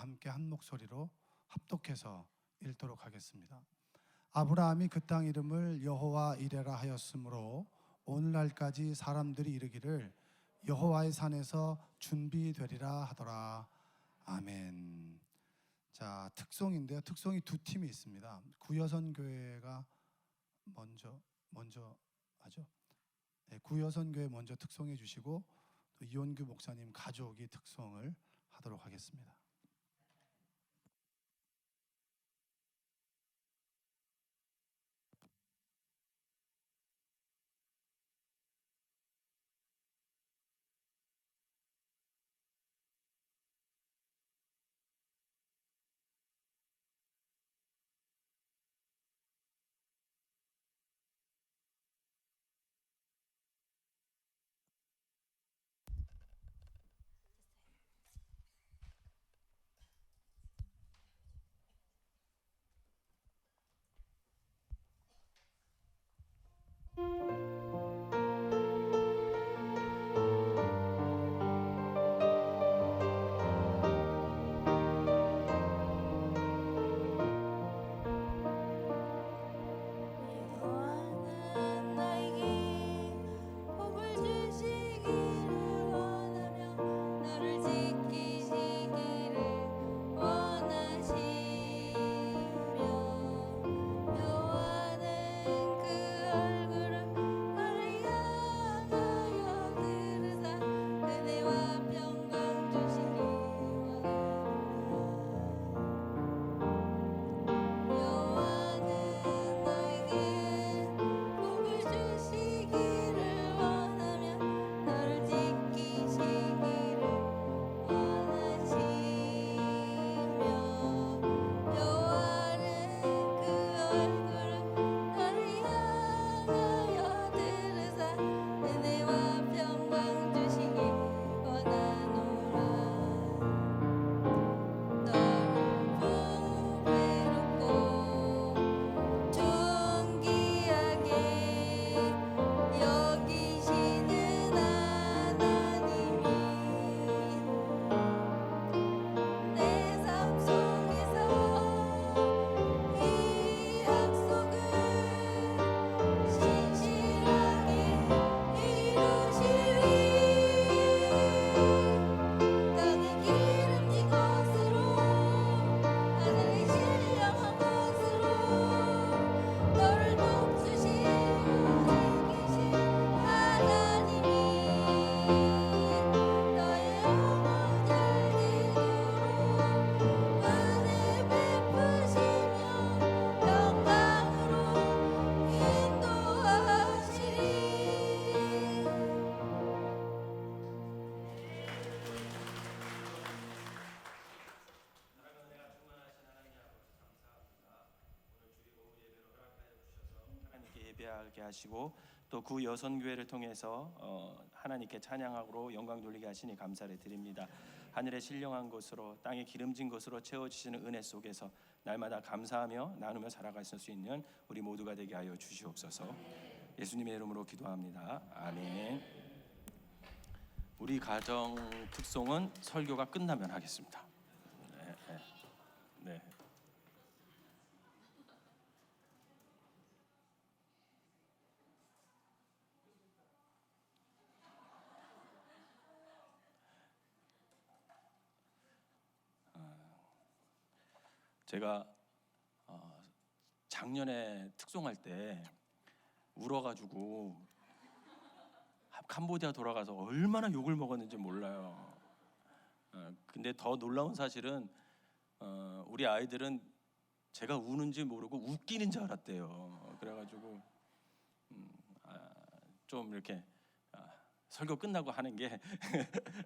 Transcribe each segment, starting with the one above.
함께 한 목소리로 합독해서 읽도록 하겠습니다. 아브라함이 그 땅 이름을 여호와 이레라 하였으므로 오늘날까지 사람들이 이르기를 여호와의 산에서 준비되리라 하더라. 아멘. 자, 특송인데요. 특송이 두 팀이 있습니다. 구여선교회가 먼저 하죠. 네, 구여선교회 먼저 특송해 주시고 또 이원규 목사님 가족이 특송을 하도록 하겠습니다. 예배하게 하시고 또 구여선교회를 통해서 하나님께 찬양하고 영광 돌리게 하시니 감사를 드립니다. 하늘의 신령한 것으로 땅에 기름진 것으로 채워주시는 은혜 속에서 날마다 감사하며 나누며 살아갈 수 있는 우리 모두가 되게 하여 주시옵소서. 예수님의 이름으로 기도합니다. 아멘. 우리 가정 특송은 설교가 끝나면 하겠습니다. 네. 제가 작년에 특송할 때 울어가지고 캄보디아 돌아가서 얼마나 욕을 먹었는지 몰라요. 근데 더 놀라운 사실은 우리 아이들은 제가 우는지 모르고 웃기는 줄 알았대요. 그래가지고 좀 이렇게 설교 끝나고 하는 게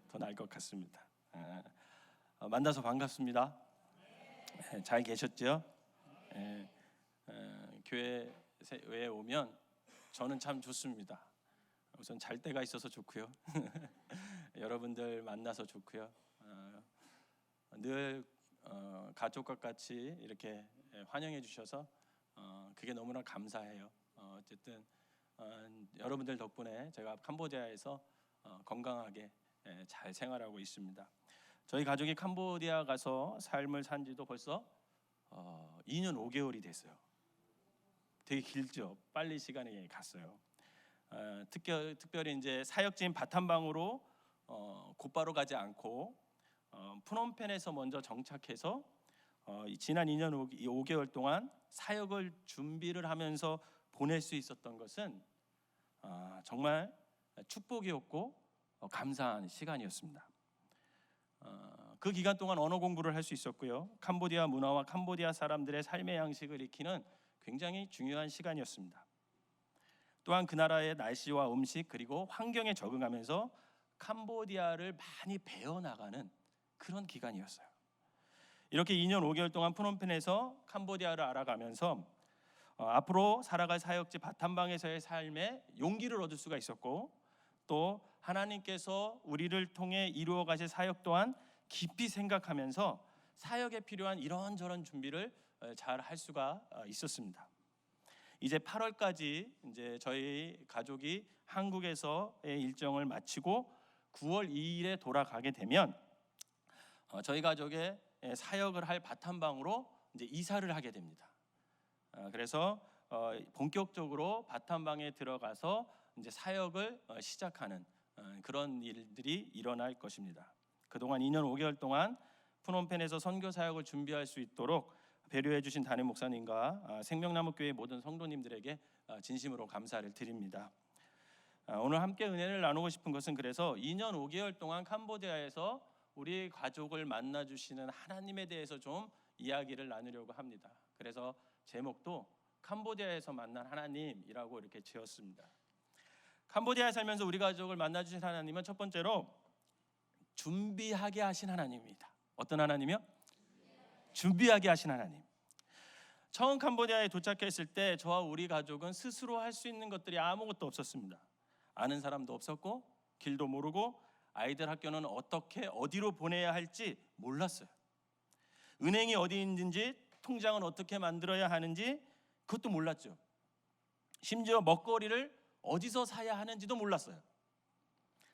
더 나을 것 같습니다. 만나서 반갑습니다. 잘 계셨죠? 교회에 오면 저는 참 좋습니다. 우선 잘 때가 있어서 좋고요. 여러분들 만나서 좋고요. 늘 가족과 같이 이렇게 환영해 주셔서 그게 너무나 감사해요. 어쨌든 여러분들 덕분에 제가 캄보디아에서 건강하게 잘 생활하고 있습니다. 저희 가족이 캄보디아 가서 삶을 산 지도 벌써 2년 5개월이 됐어요. 되게 길죠. 빨리 시간이 갔어요. 특별히 이제 사역지인 바탐방으로 곧바로 가지 않고 프놈펜에서 먼저 정착해서 지난 2년 5개월 동안 사역을 준비를 하면서 보낼 수 있었던 것은 정말 축복이었고 감사한 시간이었습니다. 그 기간 동안 언어 공부를 할 수 있었고요. 캄보디아 문화와 캄보디아 사람들의 삶의 양식을 익히는 굉장히 중요한 시간이었습니다. 또한 그 나라의 날씨와 음식 그리고 환경에 적응하면서 캄보디아를 많이 배워나가는 그런 기간이었어요. 이렇게 2년 5개월 동안 프놈펜에서 캄보디아를 알아가면서 앞으로 살아갈 사역지 바탐방에서의 삶에 용기를 얻을 수가 있었고, 또 하나님께서 우리를 통해 이루어 가실 사역 또한 깊이 생각하면서 사역에 필요한 이런저런 준비를 잘 할 수가 있었습니다. 이제 8월까지 이제 저희 가족이 한국에서의 일정을 마치고 9월 2일에 돌아가게 되면 저희 가족의 사역을 할 바탐방으로 이제 이사를 하게 됩니다. 그래서 본격적으로 바탐방에 들어가서 이제 사역을 시작하는 그런 일들이 일어날 것입니다. 그동안 2년 5개월 동안 프놈펜에서 선교 사역을 준비할 수 있도록 배려해 주신 담임 목사님과 생명나무 교회 모든 성도님들에게 진심으로 감사를 드립니다. 오늘 함께 은혜를 나누고 싶은 것은 그래서 2년 5개월 동안 캄보디아에서 우리 가족을 만나 주시는 하나님에 대해서 좀 이야기를 나누려고 합니다. 그래서 제목도 캄보디아에서 만난 하나님이라고 이렇게 지었습니다. 캄보디아에 살면서 우리 가족을 만나 주신 하나님은 첫 번째로 준비하게 하신 하나님입니다. 어떤 하나님이요? 준비하게 하신 하나님. 처음 캄보디아에 도착했을 때 저와 우리 가족은 스스로 할 수 있는 것들이 아무것도 없었습니다. 아는 사람도 없었고 길도 모르고 아이들 학교는 어떻게 어디로 보내야 할지 몰랐어요. 은행이 어디 있는지 통장은 어떻게 만들어야 하는지 그것도 몰랐죠. 심지어 먹거리를 어디서 사야 하는지도 몰랐어요.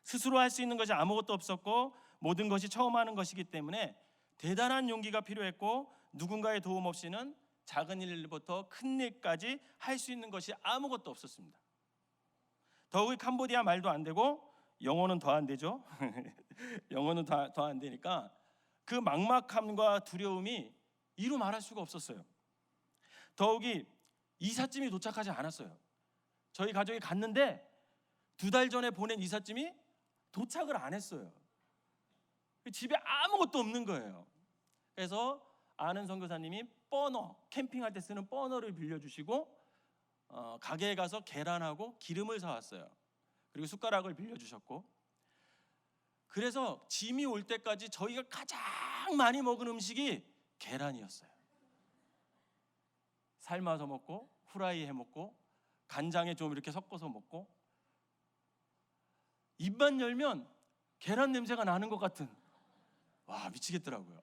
스스로 할 수 있는 것이 아무것도 없었고 모든 것이 처음 하는 것이기 때문에 대단한 용기가 필요했고 누군가의 도움 없이는 작은 일부터 큰 일까지 할 수 있는 것이 아무것도 없었습니다. 더욱이 캄보디아 말도 안 되고 영어는 더 안 되죠. 영어는 더 안 되니까 그 막막함과 두려움이 이루 말할 수가 없었어요. 더욱이 이삿짐이 도착하지 않았어요. 저희 가족이 갔는데 2달 전에 보낸 이삿짐이 도착을 안 했어요. 집에 아무것도 없는 거예요. 그래서 아는 선교사님이 버너, 캠핑할 때 쓰는 버너를 빌려주시고 가게에 가서 계란하고 기름을 사왔어요. 그리고 숟가락을 빌려주셨고, 그래서 짐이 올 때까지 저희가 가장 많이 먹은 음식이 계란이었어요. 삶아서 먹고 후라이 해 먹고 간장에 좀 이렇게 섞어서 먹고, 입만 열면 계란 냄새가 나는 것 같은, 와 미치겠더라고요.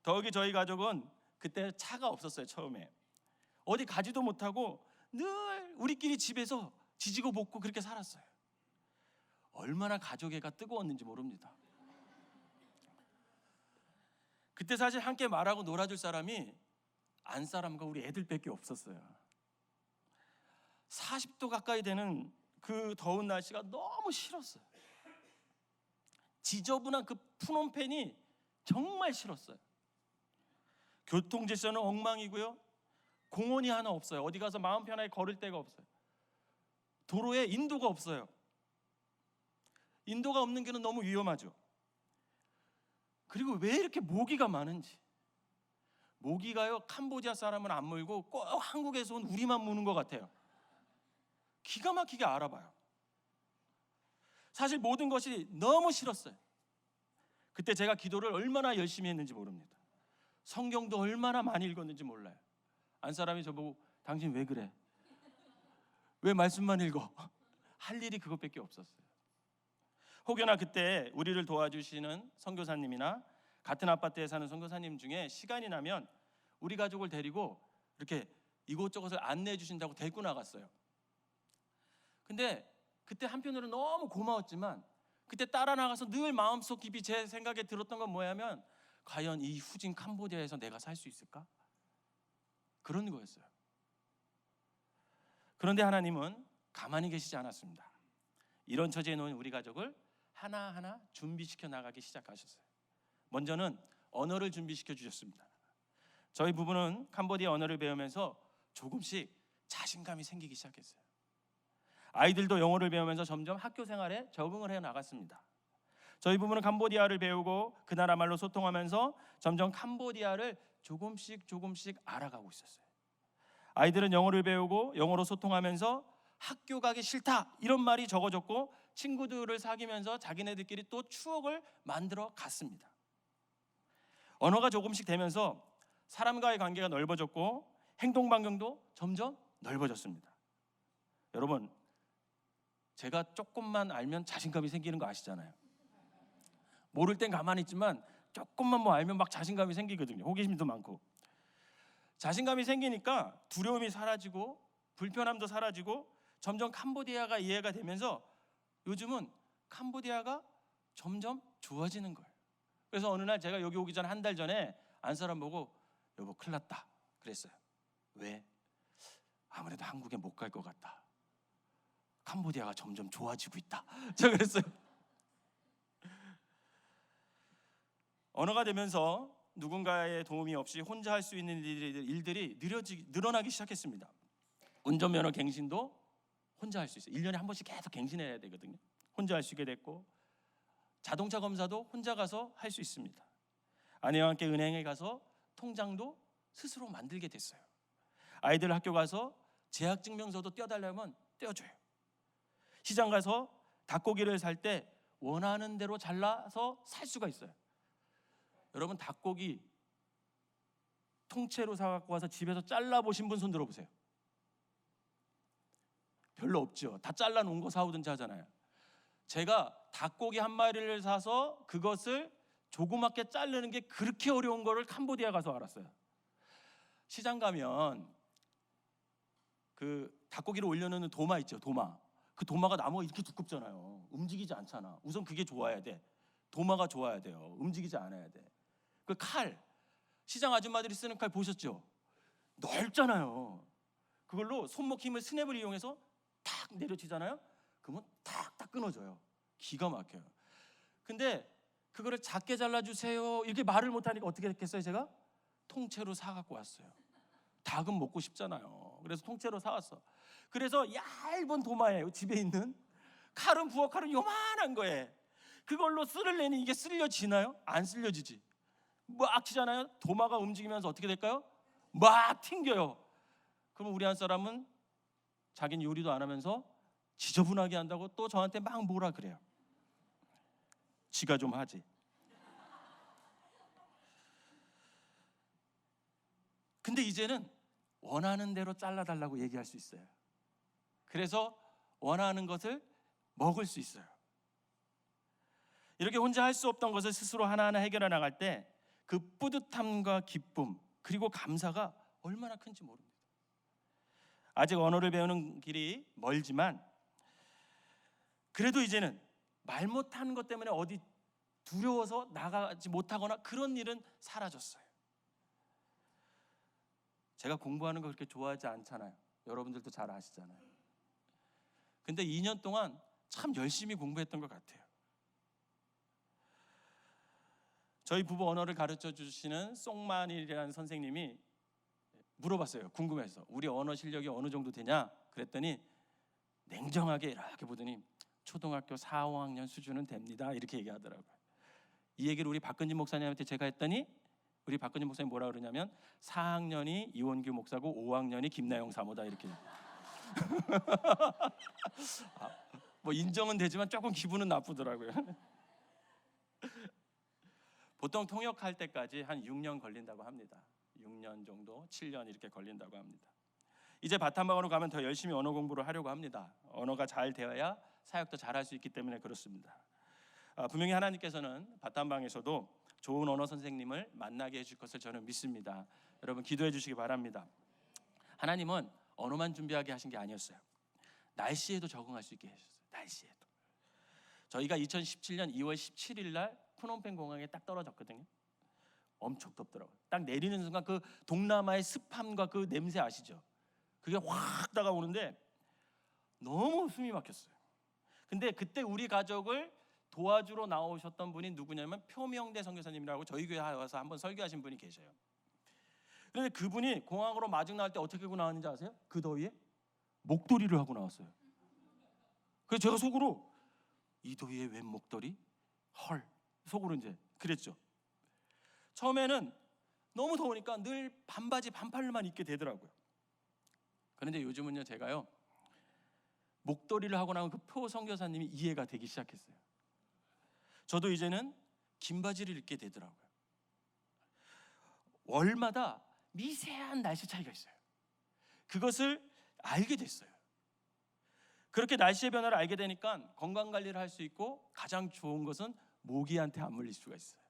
더욱이 저희 가족은 그때 차가 없었어요. 처음에 어디 가지도 못하고 늘 우리끼리 집에서 지지고 볶고 그렇게 살았어요. 얼마나 가족애가 뜨거웠는지 모릅니다. 그때 사실 함께 말하고 놀아줄 사람이 안 사람과 우리 애들밖에 없었어요. 40도 가까이 되는 그 더운 날씨가 너무 싫었어요. 지저분한 그 프놈펜이 정말 싫었어요. 교통 질서는 엉망이고요. 공원이 하나 없어요. 어디 가서 마음 편하게 걸을 데가 없어요. 도로에 인도가 없어요. 인도가 없는 길은 너무 위험하죠. 그리고 왜 이렇게 모기가 많은지. 모기가요, 캄보디아 사람은 안 물고 꼭 한국에서 온 우리만 무는 것 같아요. 기가 막히게 알아봐요. 사실 모든 것이 너무 싫었어요. 그때 제가 기도를 얼마나 열심히 했는지 모릅니다. 성경도 얼마나 많이 읽었는지 몰라요. 안 사람이 저보고 당신 왜 그래? 왜 말씀만 읽어? 할 일이 그것밖에 없었어요. 혹여나 그때 우리를 도와주시는 선교사님이나 같은 아파트에 사는 선교사님 중에 시간이 나면 우리 가족을 데리고 이렇게 이곳저곳을 안내해 주신다고 데리고 나갔어요. 근데 그때 한편으로는 너무 고마웠지만 그때 따라 나가서 늘 마음속 깊이 제 생각에 들었던 건 뭐냐면 과연 이 후진 캄보디아에서 내가 살 수 있을까? 그런 거였어요. 그런데 하나님은 가만히 계시지 않았습니다. 이런 처지에 놓인 우리 가족을 하나하나 준비시켜 나가기 시작하셨어요. 먼저는 언어를 준비시켜 주셨습니다. 저희 부부는 캄보디아 언어를 배우면서 조금씩 자신감이 생기기 시작했어요. 아이들도 영어를 배우면서 점점 학교 생활에 적응을 해 나갔습니다. 저희 부부는 캄보디아를 배우고 그 나라 말로 소통하면서 점점 캄보디아를 조금씩 알아가고 있었어요. 아이들은 영어를 배우고 영어로 소통하면서 학교 가기 싫다 이런 말이 적어졌고 친구들을 사귀면서 자기네들끼리 또 추억을 만들어 갔습니다. 언어가 조금씩 되면서 사람과의 관계가 넓어졌고 행동 반경도 점점 넓어졌습니다. 여러분, 제가 조금만 알면 자신감이 생기는 거 아시잖아요. 모를 땐 가만히 있지만 조금만 뭐 알면 막 자신감이 생기거든요. 호기심도 많고. 자신감이 생기니까 두려움이 사라지고 불편함도 사라지고 점점 캄보디아가 이해가 되면서 요즘은 캄보디아가 점점 좋아지는 거예요. 그래서 어느 날 제가 여기 오기 전 한 달 전에 안 사람 보고 여보 큰일 났다 그랬어요. 왜? 아무래도 한국에 못 갈 것 같다. 캄보디아가 점점 좋아지고 있다. 제가 그랬어요. 언어가 되면서 누군가의 도움이 없이 혼자 할 수 있는 일들이 늘어나기 시작했습니다. 운전면허 갱신도 혼자 할 수 있어요. 1년에 한 번씩 계속 갱신해야 되거든요. 혼자 할 수 있게 됐고 자동차 검사도 혼자 가서 할 수 있습니다. 아내와 함께 은행에 가서 통장도 스스로 만들게 됐어요. 아이들 학교 가서 재학증명서도 떼어달라면 떼어줘요. 시장 가서 닭고기를 살 때 원하는 대로 잘라서 살 수가 있어요. 여러분 닭고기 통째로 사갖고 와서 집에서 잘라보신 분 손 들어보세요. 별로 없죠. 다 잘라놓은 거 사오든지 하잖아요. 제가 닭고기 한 마리를 사서 그것을 조그맣게 자르는 게 그렇게 어려운 거를 캄보디아 가서 알았어요. 시장 가면 그 닭고기를 올려놓는 도마 있죠. 도마. 그 도마가 나무가 이렇게 두껍잖아요. 움직이지 않잖아. 우선 그게 좋아야 돼. 도마가 좋아야 돼요. 움직이지 않아야 돼. 그 칼, 시장 아줌마들이 쓰는 칼 보셨죠? 넓잖아요. 그걸로 손목 힘을 스냅을 이용해서 탁 내려치잖아요. 그러면 탁탁 끊어져요. 기가 막혀요. 근데 그거를 작게 잘라주세요 이렇게 말을 못하니까 어떻게 했겠어요? 제가 통째로 사갖고 왔어요. 닭은 먹고 싶잖아요. 그래서 통째로 사왔어. 그래서 얇은 도마예요. 집에 있는 칼은 부엌 칼은 요만한 거예요. 그걸로 쓸을 내니 이게 쓸려지나요? 안 쓸려지지. 막 치잖아요. 도마가 움직이면서 어떻게 될까요? 막 튕겨요. 그럼 우리 한 사람은 자기는 요리도 안 하면서 지저분하게 한다고 또 저한테 막 뭐라 그래요. 지가 좀 하지. 근데 이제는 원하는 대로 잘라달라고 얘기할 수 있어요. 그래서 원하는 것을 먹을 수 있어요. 이렇게 혼자 할 수 없던 것을 스스로 하나하나 해결해 나갈 때 그 뿌듯함과 기쁨 그리고 감사가 얼마나 큰지 모릅니다. 아직 언어를 배우는 길이 멀지만 그래도 이제는 말 못하는 것 때문에 어디 두려워서 나가지 못하거나 그런 일은 사라졌어요. 제가 공부하는 거 그렇게 좋아하지 않잖아요. 여러분들도 잘 아시잖아요. 근데 2년 동안 참 열심히 공부했던 것 같아요. 저희 부부 언어를 가르쳐 주시는 송만일이라는 선생님이 물어봤어요. 궁금해서 우리 언어 실력이 어느 정도 되냐 그랬더니 냉정하게 이렇게 보더니 초등학교 4, 5학년 수준은 됩니다 이렇게 얘기하더라고요. 이 얘기를 우리 박근진 목사님한테 제가 했더니 우리 박근진 목사님 뭐라 그러냐면 4학년이 이원규 목사고 5학년이 김나영 사모다 이렇게. 뭐 인정은 되지만 조금 기분은 나쁘더라고요. 보통 통역할 때까지 한 6년 걸린다고 합니다. 6년 정도, 7년 이렇게 걸린다고 합니다. 이제 바탕방으로 가면 더 열심히 언어 공부를 하려고 합니다. 언어가 잘 되어야 사역도 잘할 수 있기 때문에 그렇습니다. 분명히 하나님께서는 바탕방에서도 좋은 언어 선생님을 만나게 해줄 것을 저는 믿습니다. 여러분 기도해 주시기 바랍니다. 하나님은 언어만 준비하게 하신 게 아니었어요. 날씨에도 적응할 수 있게 하셨어요. 날씨에도. 저희가 2017년 2월 17일 날 프놈펜 공항에 딱 떨어졌거든요. 엄청 덥더라고요. 딱 내리는 순간 그 동남아의 습함과 그 냄새 아시죠? 그게 확 다가오는데 너무 숨이 막혔어요. 근데 그때 우리 가족을 도와주러 나오셨던 분이 누구냐면 표명대 선교사님이라고 저희 교회에 와서 한번 설교하신 분이 계셔요. 그런데 그분이 공항으로 마중 나올 때 어떻게 하고 나왔는지 아세요? 그 더위에 목도리를 하고 나왔어요. 그래서 제가 속으로 이 더위에 웬 목도리? 헐, 속으로 이제 그랬죠. 처음에는 너무 더우니까 늘 반바지 반팔만 입게 되더라고요. 그런데 요즘은요, 제가요 목도리를 하고 나온 그 표 선교사님이 이해가 되기 시작했어요. 저도 이제는 긴 바지를 입게 되더라고요. 월마다 미세한 날씨 차이가 있어요. 그것을 알게 됐어요. 그렇게 날씨의 변화를 알게 되니까 건강 관리를 할 수 있고 가장 좋은 것은 모기한테 안 물릴 수가 있어요.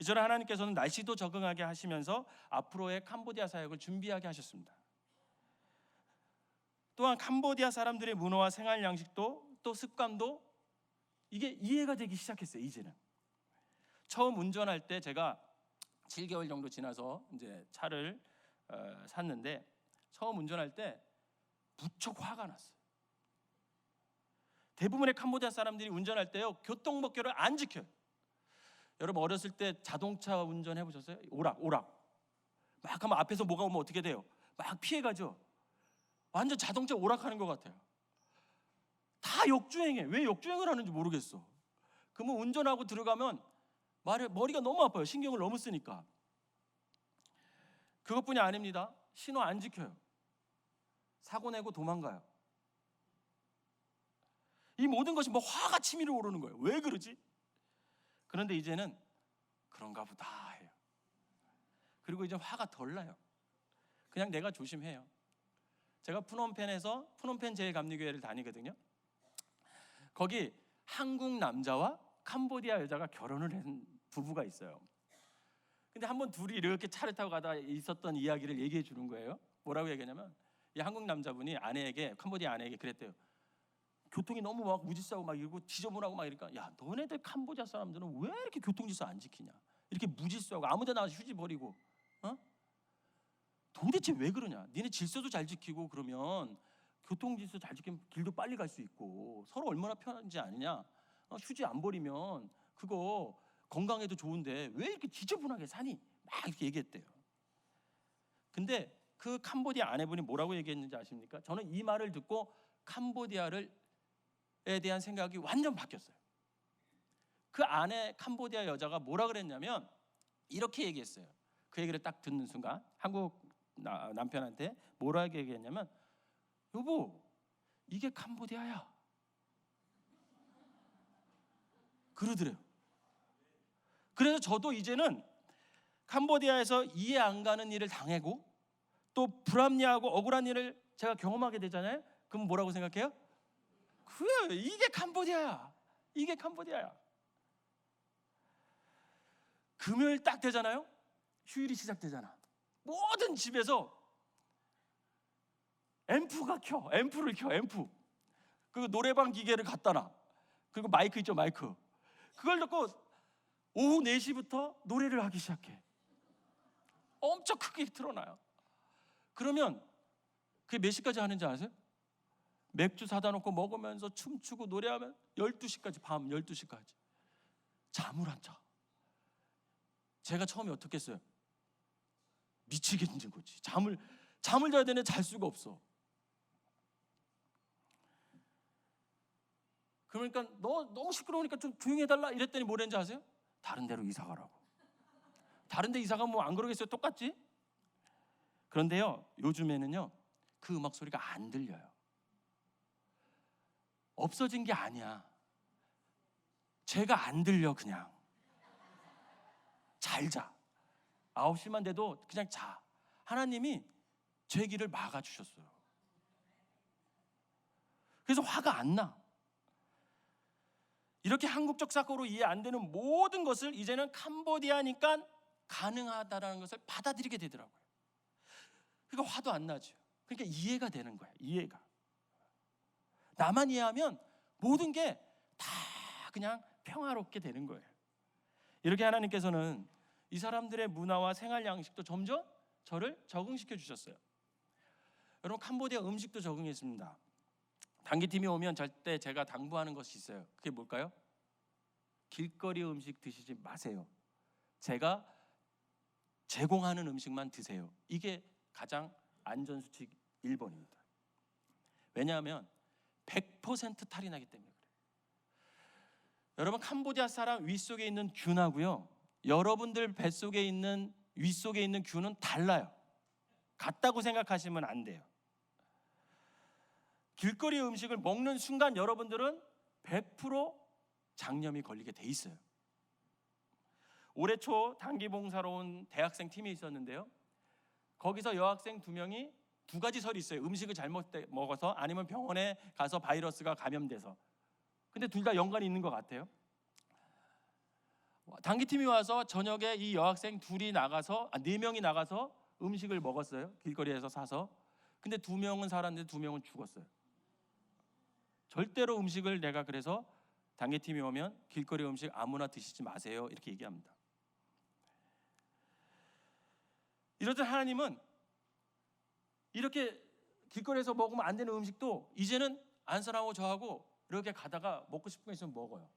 이처럼 하나님께서는 날씨도 적응하게 하시면서 앞으로의 캄보디아 사역을 준비하게 하셨습니다. 또한 캄보디아 사람들의 문화와 생활 양식도 또 습관도 이게 이해가 되기 시작했어요. 이제는 처음 운전할 때 제가 7개월 정도 지나서 이제 차를 샀는데 처음 운전할 때 무척 화가 났어요. 대부분의 캄보디아 사람들이 운전할 때요 교통법규를 안 지켜요. 여러분 어렸을 때 자동차 운전 해보셨어요? 오락 막 하면 앞에서 뭐가 오면 어떻게 돼요? 막 피해가죠. 완전 자동차 오락하는 것 같아요. 다 역주행해. 왜 역주행을 하는지 모르겠어. 그러면 운전하고 들어가면 머리가 너무 아파요. 신경을 너무 쓰니까. 그것뿐이 아닙니다. 신호 안 지켜요. 사고 내고 도망가요. 이 모든 것이 뭐 화가 치밀어 오르는 거예요. 왜 그러지? 그런데 이제는 그런가 보다 해요. 그리고 이제 화가 덜 나요. 그냥 내가 조심해요. 제가 프놈펜 제일감리교회를 다니거든요. 거기 한국 남자와 캄보디아 여자가 결혼을 한 부부가 있어요. 근데 한번 둘이 이렇게 차를 타고 가다 있었던 이야기를 얘기해 주는 거예요. 뭐라고 얘기하냐면 이 한국 남자분이 캄보디아 아내에게 그랬대요. 교통이 너무 막 무질서하고 막 이러고 지저분하고 막 이러니까 야 너네들 캄보디아 사람들은 왜 이렇게 교통질서 안 지키냐? 이렇게 무질서하고 아무데나 가서 휴지 버리고 도대체 왜 그러냐? 니네 질서도 잘 지키고 그러면 교통질서 잘 지키면 길도 빨리 갈 수 있고 서로 얼마나 편한지 아느냐? 휴지 안 버리면 그거 건강에도 좋은데 왜 이렇게 지저분하게 사니? 막 이렇게 얘기했대요. 근데 그 캄보디아 아내분이 뭐라고 얘기했는지 아십니까? 저는 이 말을 듣고 캄보디아에 대한 생각이 완전 바뀌었어요. 그 아내 캄보디아 여자가 뭐라 그랬냐면 이렇게 얘기했어요. 그 얘기를 딱 듣는 순간 한국 남편한테 뭐라고 얘기했냐면 여보 이게 캄보디아야 그러더래요. 그래서 저도 이제는 캄보디아에서 이해 안 가는 일을 당하고 또 불합리하고 억울한 일을 제가 경험하게 되잖아요. 그럼 뭐라고 생각해요? 그래 이게 캄보디아야. 이게 캄보디아야. 금요일 딱 되잖아요. 휴일이 시작되잖아. 모든 집에서 앰프를 켜. 그리고 노래방 기계를 갖다 놔. 그리고 마이크 있죠, 마이크. 그걸 넣고 오후 4시부터 노래를 하기 시작해. 엄청 크게 틀어놔요. 그러면 그게 몇 시까지 하는지 아세요? 맥주 사다 놓고 먹으면서 춤추고 노래하면 12시까지, 밤 12시까지. 잠을 안 자. 제가 처음에 어떻게 했어요? 미치겠는 거지. 잠을 자야 되는데 잘 수가 없어. 그러니까 너 너무 시끄러우니까 좀 조용히 해달라 이랬더니 뭐랬는지 아세요? 다른 데로 이사 가라고. 다른 데 이사 가면 뭐 안 그러겠어요? 똑같지? 그런데요 요즘에는요 그 음악 소리가 안 들려요. 없어진 게 아니야. 제가 안 들려. 그냥 잘 자. 9시만 돼도 그냥 자. 하나님이 제 길을 막아주셨어요. 그래서 화가 안 나. 이렇게 한국적 사고로 이해 안 되는 모든 것을 이제는 캄보디아니까 가능하다라는 것을 받아들이게 되더라고요. 그러니까 화도 안 나죠. 그러니까 이해가 되는 거예요. 이해가. 나만 이해하면 모든 게 다 그냥 평화롭게 되는 거예요. 이렇게 하나님께서는 이 사람들의 문화와 생활 양식도 점점 저를 적응시켜 주셨어요. 여러분, 캄보디아 음식도 적응했습니다. 단기팀이 오면 절대 제가 당부하는 것이 있어요. 그게 뭘까요? 길거리 음식 드시지 마세요. 제가 제공하는 음식만 드세요. 이게 가장 안전수칙 1번입니다. 왜냐하면 100% 탈이 나기 때문에 그래요. 여러분, 캄보디아 사람 윗속에 있는 균하고요, 여러분들 뱃속에 있는 윗속에 있는 균은 달라요. 같다고 생각하시면 안 돼요. 길거리 음식을 먹는 순간 여러분들은 100% 장염이 걸리게 돼 있어요. 올해 초 단기 봉사로 온 대학생 팀이 있었는데요, 거기서 여학생 2명이 2가지 설이 있어요. 음식을 잘못 먹어서, 아니면 병원에 가서 바이러스가 감염돼서. 근데 둘 다 연관이 있는 것 같아요. 단기팀이 와서 저녁에 이 여학생 4명이 나가서 음식을 먹었어요. 길거리에서 사서. 근데 2명은 살았는데 2명은 죽었어요. 절대로 음식을 내가 그래서 단기팀이 오면 길거리 음식 아무나 드시지 마세요, 이렇게 얘기합니다. 이렇듯 하나님은 이렇게 길거리에서 먹으면 안 되는 음식도 이제는 안선하고 저하고 이렇게 가다가 먹고 싶은 거 있으면 먹어요.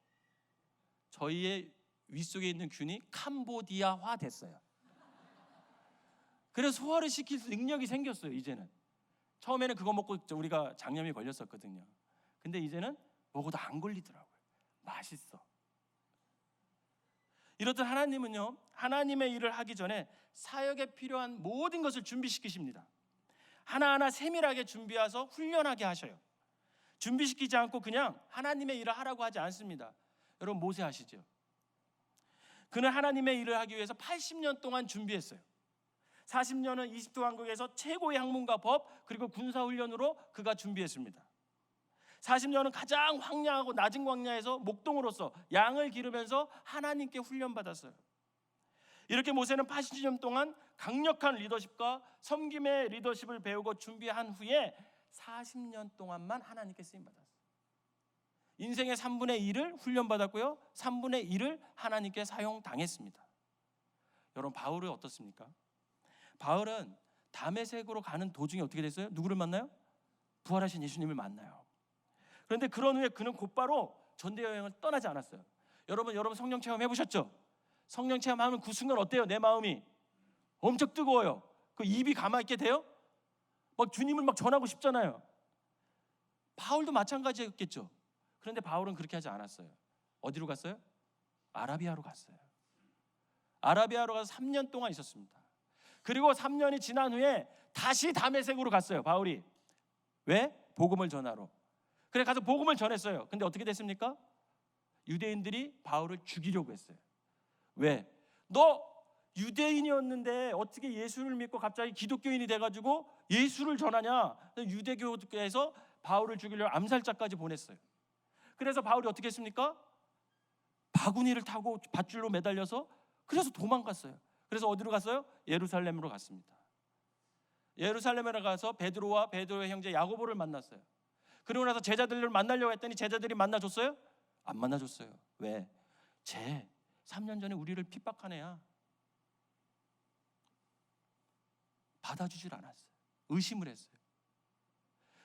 저희의 윗속에 있는 균이 캄보디아화 됐어요. 그래서 소화를 시킬 능력이 생겼어요. 이제는. 처음에는 그거 먹고 우리가 장염이 걸렸었거든요. 근데 이제는 먹어도 안 걸리더라고요. 맛있어. 이렇듯 하나님은요, 하나님의 일을 하기 전에 사역에 필요한 모든 것을 준비시키십니다. 하나하나 세밀하게 준비해서 훈련하게 하셔요. 준비시키지 않고 그냥 하나님의 일을 하라고 하지 않습니다. 여러분, 모세 아시죠? 그는 하나님의 일을 하기 위해서 80년 동안 준비했어요. 40년은 이집트 왕국에서 최고의 학문과 법, 그리고 군사훈련으로 그가 준비했습니다. 40년은 가장 황량하고 낮은 광야에서 목동으로서 양을 기르면서 하나님께 훈련받았어요. 이렇게 모세는 80년 동안 강력한 리더십과 섬김의 리더십을 배우고 준비한 후에 40년 동안만 하나님께 쓰임받았어요. 인생의 3분의 1을 훈련받았고요, 3분의 1을 하나님께 사용당했습니다. 여러분, 바울은 어떻습니까? 바울은 다메섹으로 가는 도중에 어떻게 됐어요? 누구를 만나요? 부활하신 예수님을 만나요. 그런데 그런 후에 그는 곧바로 전대 여행을 떠나지 않았어요. 여러분 성령 체험 해보셨죠? 성령 체험하면 그 순간 어때요? 내 마음이 엄청 뜨거워요. 그 입이 가만히 있게 돼요? 막 주님을 막 전하고 싶잖아요. 바울도 마찬가지였겠죠. 그런데 바울은 그렇게 하지 않았어요. 어디로 갔어요? 아라비아로 갔어요. 아라비아로 가서 3년 동안 있었습니다. 그리고 3년이 지난 후에 다시 다메섹으로 갔어요. 바울이. 왜? 복음을 전하러. 그래 가서 복음을 전했어요. 근데 어떻게 됐습니까? 유대인들이 바울을 죽이려고 했어요. 왜? 너 유대인이었는데 어떻게 예수를 믿고 갑자기 기독교인이 돼가지고 예수를 전하냐? 유대교에서 바울을 죽이려고 암살자까지 보냈어요. 그래서 바울이 어떻게 했습니까? 바구니를 타고 밧줄로 매달려서 그래서 도망갔어요. 그래서 어디로 갔어요? 예루살렘으로 갔습니다. 예루살렘에 가서 베드로와 베드로의 형제 야고보를 만났어요. 그러고 나서 제자들을 만나려고 했더니 제자들이 만나줬어요? 안 만나줬어요. 왜? 쟤 3년 전에 우리를 핍박한 애야. 받아주질 않았어요. 의심을 했어요.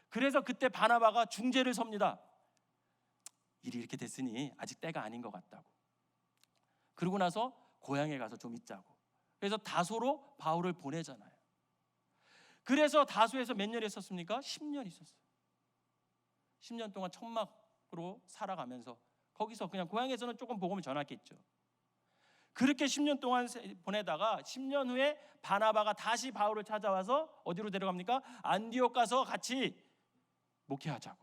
그래서 그때 바나바가 중재를 섭니다. 일이 이렇게 됐으니 아직 때가 아닌 것 같다고. 그러고 나서 고향에 가서 좀 있자고. 그래서 다소로 바울을 보내잖아요. 그래서 다소에서 몇 년 있었습니까? 10년 있었어요. 10년 동안 천막으로 살아가면서 거기서 그냥 고향에서는 조금 복음을 전했겠죠. 그렇게 10년 동안 보내다가 10년 후에 바나바가 다시 바울을 찾아와서 어디로 데려갑니까? 안디옥 가서 같이 목회하자고.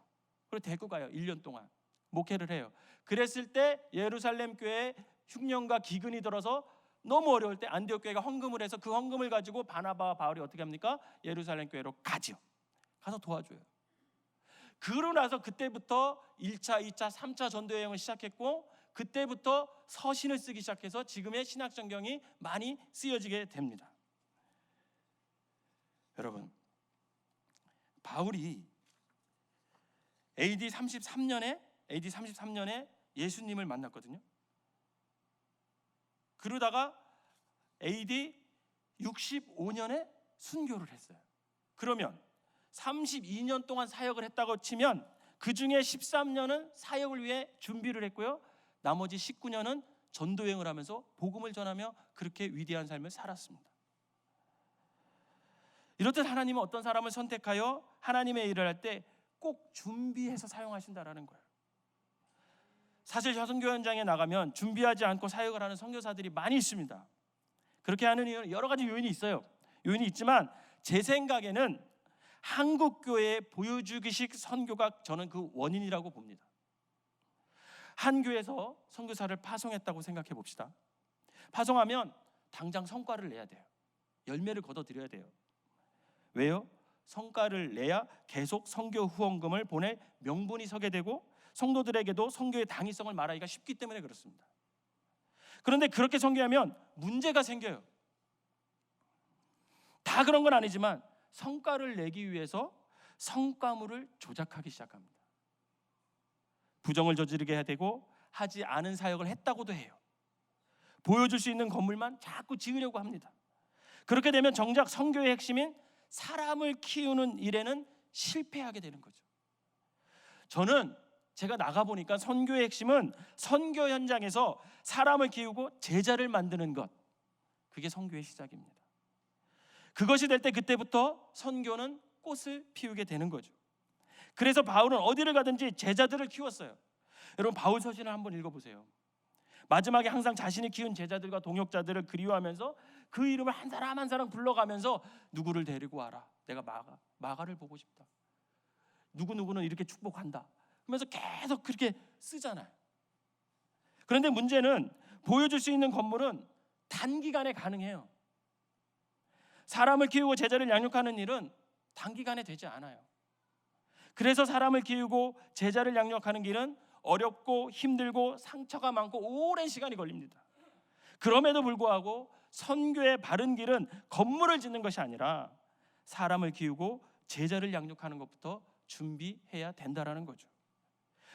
그리고 데리고 가요. 1년 동안 목회를 해요. 그랬을 때 예루살렘 교회에 흉년과 기근이 들어서 너무 어려울 때 안디옥 교회가 헌금을 해서 그 헌금을 가지고 바나바와 바울이 어떻게 합니까? 예루살렘 교회로 가죠. 가서 도와줘요. 그러고 나서 그때부터 1차, 2차, 3차 전도 여행을 시작했고 그때부터 서신을 쓰기 시작해서 지금의 신약성경이 많이 쓰여지게 됩니다. 여러분, 바울이 AD 33년에 AD 33년에 예수님을 만났거든요. 그러다가 AD 65년에 순교를 했어요. 그러면 32년 동안 사역을 했다고 치면 그 중에 13년은 사역을 위해 준비를 했고요. 나머지 19년은 전도여행을 하면서 복음을 전하며 그렇게 위대한 삶을 살았습니다. 이렇듯 하나님은 어떤 사람을 선택하여 하나님의 일을 할 때 꼭 준비해서 사용하신다라는 거예요. 사실 선교 현장에 나가면 준비하지 않고 사역을 하는 선교사들이 많이 있습니다. 그렇게 하는 이유는 여러 가지 요인이 있어요. 요인이 있지만 제 생각에는 한국 교회의 보여주기식 선교가 저는 그 원인이라고 봅니다. 한 교회에서 선교사를 파송했다고 생각해 봅시다. 파송하면 당장 성과를 내야 돼요. 열매를 거둬들여야 돼요. 왜요? 성과를 내야 계속 선교 후원금을 보낼 명분이 서게 되고 성도들에게도 선교의 당위성을 말하기가 쉽기 때문에 그렇습니다. 그런데 그렇게 선교하면 문제가 생겨요. 다 그런 건 아니지만 성과를 내기 위해서 성과물을 조작하기 시작합니다. 부정을 저지르게 해야 되고 하지 않은 사역을 했다고도 해요. 보여줄 수 있는 건물만 자꾸 지으려고 합니다. 그렇게 되면 정작 선교의 핵심인 사람을 키우는 일에는 실패하게 되는 거죠. 저는 제가 나가보니까 선교의 핵심은 선교 현장에서 사람을 키우고 제자를 만드는 것, 그게 선교의 시작입니다. 그것이 될 때 그때부터 선교는 꽃을 피우게 되는 거죠. 그래서 바울은 어디를 가든지 제자들을 키웠어요. 여러분 바울 서신을 한번 읽어보세요. 마지막에 항상 자신이 키운 제자들과 동역자들을 그리워하면서 그 이름을 한 사람 한 사람 불러가면서 누구를 데리고 와라. 내가 마가를 보고 싶다. 누구누구는 이렇게 축복한다. 그러면서 계속 그렇게 쓰잖아요. 그런데 문제는 보여줄 수 있는 건물은 단기간에 가능해요. 사람을 키우고 제자를 양육하는 일은 단기간에 되지 않아요. 그래서 사람을 키우고 제자를 양육하는 길은 어렵고 힘들고 상처가 많고 오랜 시간이 걸립니다. 그럼에도 불구하고 선교의 바른 길은 건물을 짓는 것이 아니라 사람을 키우고 제자를 양육하는 것부터 준비해야 된다라는 거죠.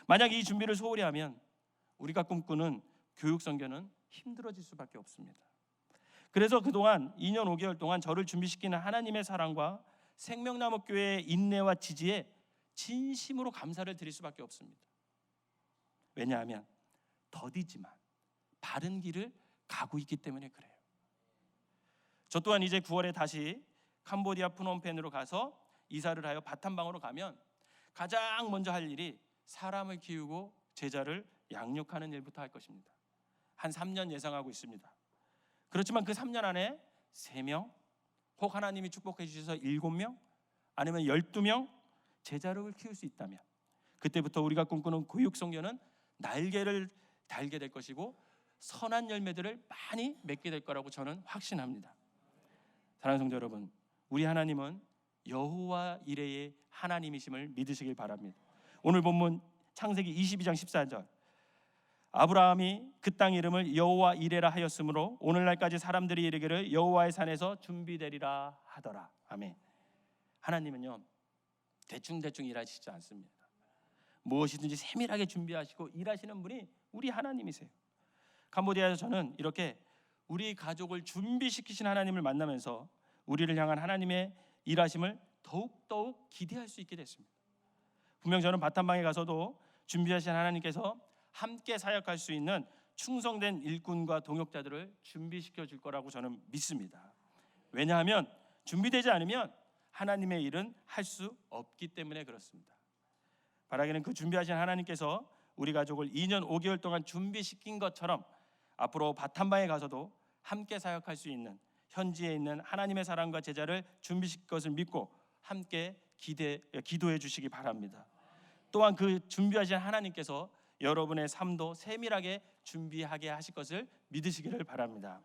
만약 이 준비를 소홀히 하면 우리가 꿈꾸는 교육 선교는 힘들어질 수밖에 없습니다. 그래서 그동안 2년 5개월 동안 저를 준비시키는 하나님의 사랑과 생명나무 교회의 인내와 지지에 진심으로 감사를 드릴 수밖에 없습니다. 왜냐하면 더디지만 바른 길을 가고 있기 때문에 그래요. 저 또한 이제 9월에 다시 캄보디아 프놈펜으로 가서 이사를 하여 바탐방으로 가면 가장 먼저 할 일이 사람을 키우고 제자를 양육하는 일부터 할 것입니다. 한 3년 예상하고 있습니다. 그렇지만 그 3년 안에 3명 혹 하나님이 축복해 주셔서 7명 아니면 12명 제자를 키울 수 있다면 그때부터 우리가 꿈꾸는 교육 선교는 날개를 달게 될 것이고 선한 열매들을 많이 맺게 될 거라고 저는 확신합니다. 사랑하는 성도 여러분, 우리 하나님은 여호와 이레의 하나님이심을 믿으시길 바랍니다. 오늘 본문 창세기 22장 14절 아브라함이 그 땅 이름을 여호와 이레라 하였으므로 오늘날까지 사람들이 이르기를 여호와의 산에서 준비되리라 하더라. 아멘. 하나님은요 대충 일하시지 않습니다. 무엇이든지 세밀하게 준비하시고 일하시는 분이 우리 하나님이세요. 캄보디아에서 저는 이렇게 우리 가족을 준비시키신 하나님을 만나면서 우리를 향한 하나님의 일하심을 더욱 기대할 수 있게 됐습니다. 분명 저는 바탐방에 가서도 준비하신 하나님께서 함께 사역할 수 있는 충성된 일꾼과 동역자들을 준비시켜 줄 거라고 저는 믿습니다. 왜냐하면 준비되지 않으면 하나님의 일은 할 수 없기 때문에 그렇습니다. 바라기는 그 준비하신 하나님께서 우리 가족을 2년 5개월 동안 준비시킨 것처럼 앞으로 바탐방에 가서도 함께 사역할 수 있는 현지에 있는 하나님의 사랑과 제자를 준비시킬 것을 믿고 함께 기도해 주시기 바랍니다. 또한 그 준비하신 하나님께서 여러분의 삶도 세밀하게 준비하게 하실 것을 믿으시기를 바랍니다.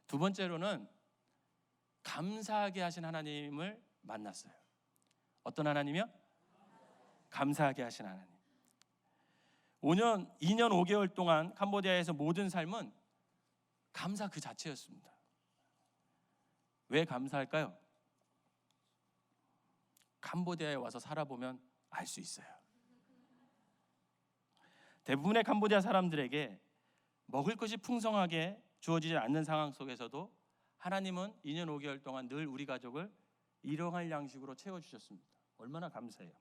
두 번째로는 감사하게 하신 하나님을 만났어요. 어떤 하나님이요? 감사하게 하신 하나님. 2년 5개월 동안 캄보디아에서 모든 삶은 감사 그 자체였습니다. 왜 감사할까요? 캄보디아에 와서 살아보면 알 수 있어요. 대부분의 캄보디아 사람들에게 먹을 것이 풍성하게 주어지지 않는 상황 속에서도 하나님은 2년 5개월 동안 늘 우리 가족을 일용할 양식으로 채워주셨습니다. 얼마나 감사해요.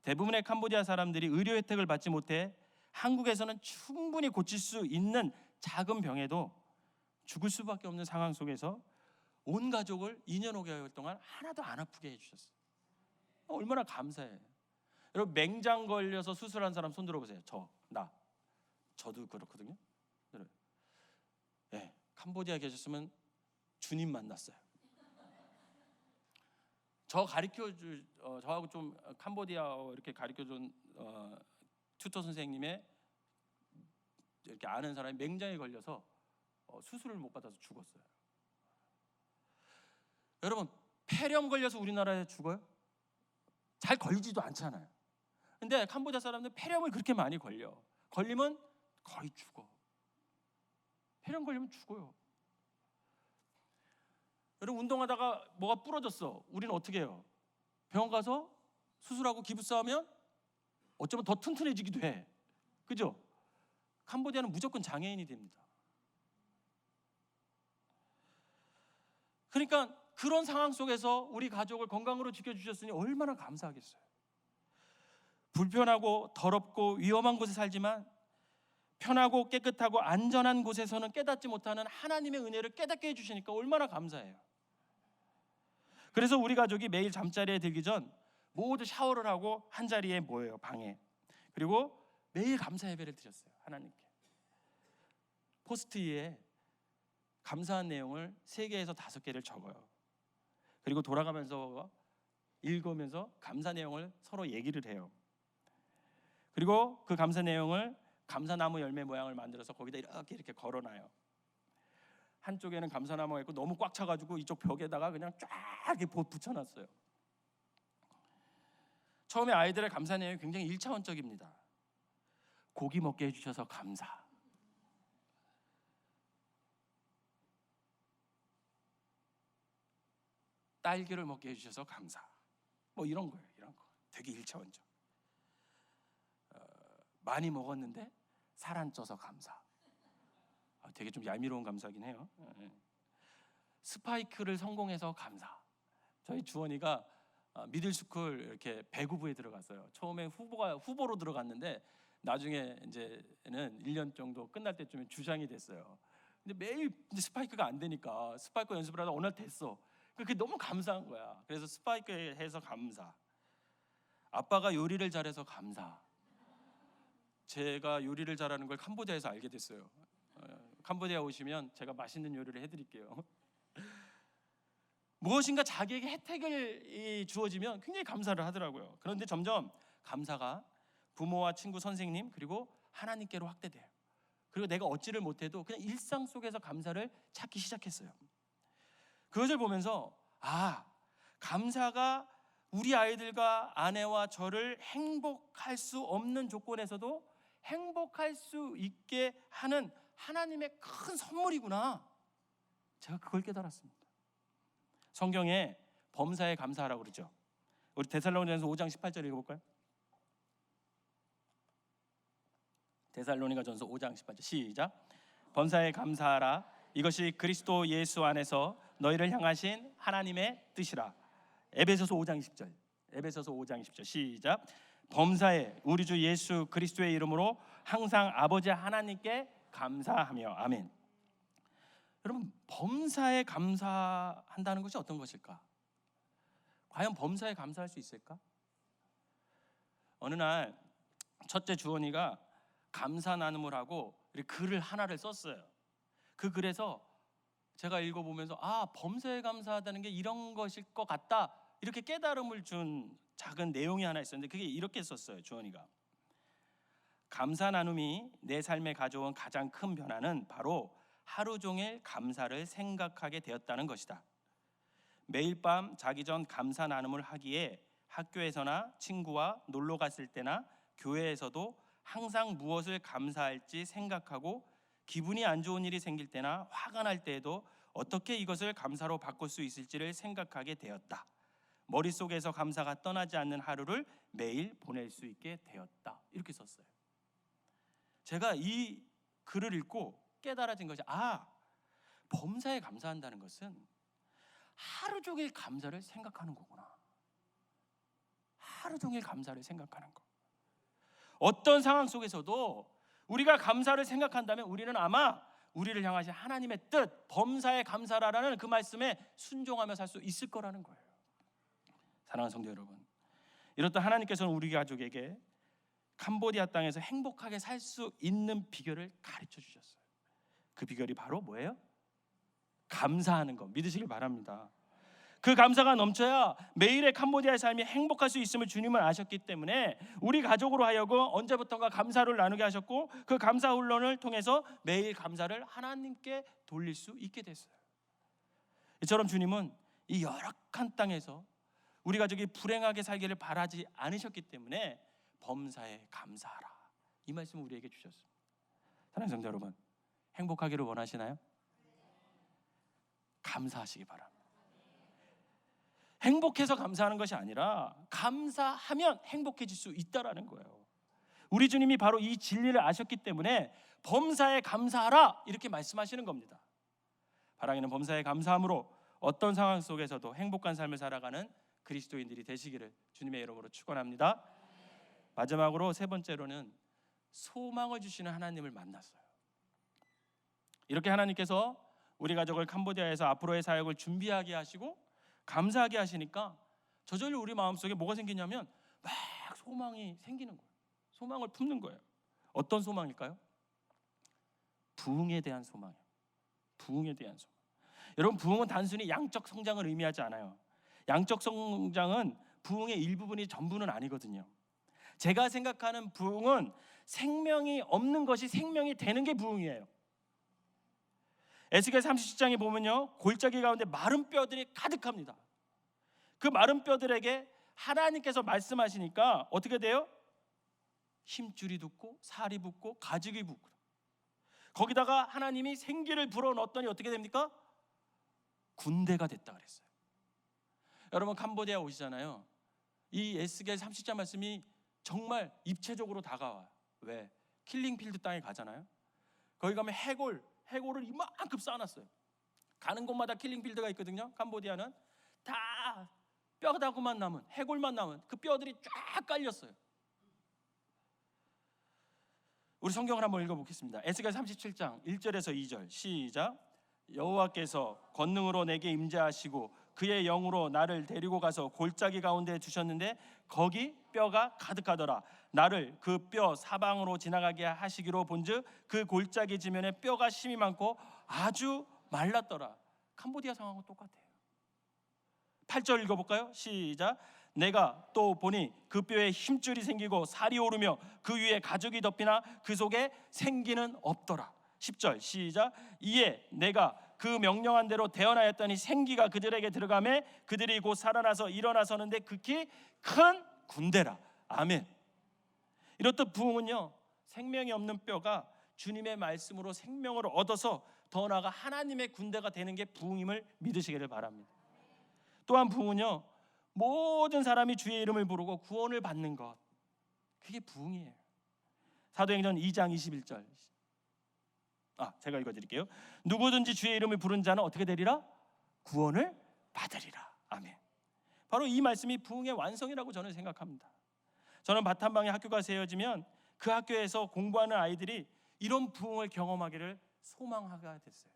대부분의 캄보디아 사람들이 의료 혜택을 받지 못해 한국에서는 충분히 고칠 수 있는 작은 병에도 죽을 수밖에 없는 상황 속에서 온 가족을 2년 5개월 동안 하나도 안 아프게 해주셨어요. 얼마나 감사해요. 여러분, 맹장 걸려서 수술한 사람 손 들어보세요. 저도 그렇거든요. 네, 캄보디아 계셨으면 주님 만났어요. 저하고 좀 캄보디아어 이렇게 가르쳐준 튜터 선생님의 이렇게 아는 사람이 맹장에 걸려서 수술을 못 받아서 죽었어요. 여러분, 폐렴 걸려서 우리나라에 죽어요? 잘 걸리지도 않잖아요. 근데 캄보디아 사람들 폐렴을 그렇게 많이 걸리면 거의 죽어. 폐렴 걸리면 죽어요. 여러분, 운동하다가 뭐가 부러졌어. 우리는 어떻게 해요? 병원 가서 수술하고 기부스하면 어쩌면 더 튼튼해지기도 해. 그죠? 캄보디아는 무조건 장애인이 됩니다. 그러니까 그런 상황 속에서 우리 가족을 건강으로 지켜주셨으니 얼마나 감사하겠어요. 불편하고 더럽고 위험한 곳에 살지만 편하고 깨끗하고 안전한 곳에서는 깨닫지 못하는 하나님의 은혜를 깨닫게 해주시니까 얼마나 감사해요. 그래서 우리 가족이 매일 잠자리에 들기 전 모두 샤워를 하고 한자리에 모여요, 방에. 그리고 매일 감사 예배를 드렸어요, 하나님께. 포스트잇에 감사한 내용을 3개에서 5개를 적어요. 그리고 돌아가면서 읽으면서 감사 내용을 서로 얘기를 해요. 그리고 그 감사 내용을 감사나무 열매 모양을 만들어서 거기다 이렇게 걸어놔요. 한쪽에는 감사나무가 있고 너무 꽉 차가지고 이쪽 벽에다가 그냥 쫙 이렇게 붙여놨어요. 처음에 아이들의 감사 내용이 굉장히 1차원적입니다. 고기 먹게 해주셔서 감사. 딸기를 먹게 해주셔서 감사. 뭐 이런 거예요. 이런 거 되게 1차원적. 많이 먹었는데 살 안 쪄서 감사. 되게 좀 얄미로운 감사긴 해요. 스파이크를 성공해서 감사. 저희 주원이가 미들스쿨 이렇게 배구부에 들어갔어요. 처음에 후보로 들어갔는데 나중에 이제는 1년 정도 끝날 때쯤에 주장이 됐어요. 근데 매일 스파이크가 안 되니까 스파이크 연습을 하다 어느 날 됐어. 그게 너무 감사한 거야. 그래서 스파이크 해서 감사. 아빠가 요리를 잘해서 감사. 제가 요리를 잘하는 걸 캄보디아에서 알게 됐어요. 캄보디아 오시면 제가 맛있는 요리를 해드릴게요. 무엇인가 자기에게 혜택을 주어지면 굉장히 감사를 하더라고요. 그런데 점점 감사가 부모와 친구, 선생님 그리고 하나님께로 확대돼요. 그리고 내가 얻지를 못해도 그냥 일상 속에서 감사를 찾기 시작했어요. 그것을 보면서 감사가 우리 아이들과 아내와 저를 행복할 수 없는 조건에서도 행복할 수 있게 하는 하나님의 큰 선물이구나. 제가 그걸 깨달았습니다. 성경에 범사에 감사하라고 그러죠. 우리 데살로니가전서 5장 18절 읽어볼까요? 데살로니가전서 5장 18절 시작. 범사에 감사하라. 이것이 그리스도 예수 안에서 너희를 향하신 하나님의 뜻이라. 에베소서 5장 20절. 에베소서 5장 20절 시작. 범사에 우리 주 예수 그리스도의 이름으로 항상 아버지 하나님께 감사하며. 아멘. 여러분, 범사에 감사한다는 것이 어떤 것일까? 과연 범사에 감사할 수 있을까? 어느 날 첫째 주원이가 감사 나눔을 하고 글을 하나를 썼어요. 그 글에서 제가 읽어보면서 범사에 감사하다는 게 이런 것일 것 같다, 이렇게 깨달음을 준 작은 내용이 하나 있었는데 그게 이렇게 썼어요. 주원이가 감사 나눔이 내 삶에 가져온 가장 큰 변화는 바로 하루 종일 감사를 생각하게 되었다는 것이다. 매일 밤 자기 전 감사 나눔을 하기에 학교에서나 친구와 놀러 갔을 때나 교회에서도 항상 무엇을 감사할지 생각하고 기분이 안 좋은 일이 생길 때나 화가 날 때에도 어떻게 이것을 감사로 바꿀 수 있을지를 생각하게 되었다. 머릿속에서 감사가 떠나지 않는 하루를 매일 보낼 수 있게 되었다. 이렇게 썼어요. 제가 이 글을 읽고 깨달아진 것이 범사에 감사한다는 것은 하루 종일 감사를 생각하는 거구나. 하루 종일 감사를 생각하는 거. 어떤 상황 속에서도 우리가 감사를 생각한다면 우리는 아마 우리를 향하신 하나님의 뜻, 범사에 감사라라는 그 말씀에 순종하며 살 수 있을 거라는 거예요. 사랑하는 성도 여러분, 이렇듯 하나님께서는 우리 가족에게 캄보디아 땅에서 행복하게 살 수 있는 비결을 가르쳐 주셨어요. 그 비결이 바로 뭐예요? 감사하는 것, 믿으시길 바랍니다. 그 감사가 넘쳐야 매일의 캄보디아의 삶이 행복할 수 있음을 주님은 아셨기 때문에 우리 가족으로 하여금 언제부턴가 감사를 나누게 하셨고, 그 감사 훈련을 통해서 매일 감사를 하나님께 돌릴 수 있게 됐어요. 이처럼 주님은 이 열악한 땅에서 우리 가족이 불행하게 살기를 바라지 않으셨기 때문에 범사에 감사하라, 이 말씀을 우리에게 주셨습니다. 사랑하는 성도 여러분, 행복하기를 원하시나요? 감사하시기 바랍니다. 행복해서 감사하는 것이 아니라 감사하면 행복해질 수 있다라는 거예요. 우리 주님이 바로 이 진리를 아셨기 때문에 범사에 감사하라, 이렇게 말씀하시는 겁니다. 바라기는 범사에 감사함으로 어떤 상황 속에서도 행복한 삶을 살아가는 그리스도인들이 되시기를 주님의 이름으로 축원합니다. 마지막으로 세 번째로는 소망을 주시는 하나님을 만났어요. 이렇게 하나님께서 우리 가족을 캄보디아에서 앞으로의 사역을 준비하게 하시고 감사하게 하시니까 저절로 우리 마음속에 뭐가 생기냐면 막 소망이 생기는 거예요. 소망을 품는 거예요. 어떤 소망일까요? 부흥에 대한 소망이에요. 부흥에 대한 소망. 여러분, 부흥은 단순히 양적 성장을 의미하지 않아요. 양적 성장은 부흥의 일부분이 전부는 아니거든요. 제가 생각하는 부흥은 생명이 없는 것이 생명이 되는 게 부흥이에요. 에스겔 37장에 보면요, 골짜기 가운데 마른 뼈들이 가득합니다. 그 마른 뼈들에게 하나님께서 말씀하시니까 어떻게 돼요? 힘줄이 돋고 살이 붙고 가죽이 붙고, 거기다가 하나님이 생기를 불어넣었더니 어떻게 됩니까? 군대가 됐다 그랬어요. 여러분, 캄보디아 오시잖아요. 이 에스겔 30장 말씀이 정말 입체적으로 다가와요. 왜? 킬링필드 땅에 가잖아요. 거기 가면 해골을 이만큼 쌓아놨어요. 가는 곳마다 킬링필드가 있거든요. 캄보디아는 다 뼈다구만 남은, 해골만 남은 그 뼈들이 쫙 깔렸어요. 우리 성경을 한번 읽어보겠습니다. 에스겔 37장 1절에서 2절 시작. 여호와께서 권능으로 내게 임재하시고 그의 영으로 나를 데리고 가서 골짜기 가운데 두셨는데 거기 뼈가 가득하더라. 나를 그 뼈 사방으로 지나가게 하시기로 본즉 그 골짜기 지면에 뼈가 심이 많고 아주 말랐더라. 캄보디아 상황과 똑같아요. 8절 읽어볼까요? 시작. 내가 또 보니 그 뼈에 힘줄이 생기고 살이 오르며 그 위에 가죽이 덮이나 그 속에 생기는 없더라. 10절 시작. 이에 내가 그 명령한 대로 대언하였더니 생기가 그들에게 들어가매 그들이 곧 살아나서 일어나서는데 극히 큰 군대라. 아멘. 이렇듯 부흥은요, 생명이 없는 뼈가 주님의 말씀으로 생명을 얻어서 더 나아가 하나님의 군대가 되는 게 부흥임을 믿으시기를 바랍니다. 또한 부흥은요, 모든 사람이 주의 이름을 부르고 구원을 받는 것, 그게 부흥이에요. 사도행전 2장 21절 제가 읽어드릴게요. 누구든지 주의 이름을 부른 자는 어떻게 되리라? 구원을 받으리라. 아멘. 바로 이 말씀이 부흥의 완성이라고 저는 생각합니다. 저는 바탄방에 학교가 세워지면 그 학교에서 공부하는 아이들이 이런 부흥을 경험하기를 소망하게 됐어요.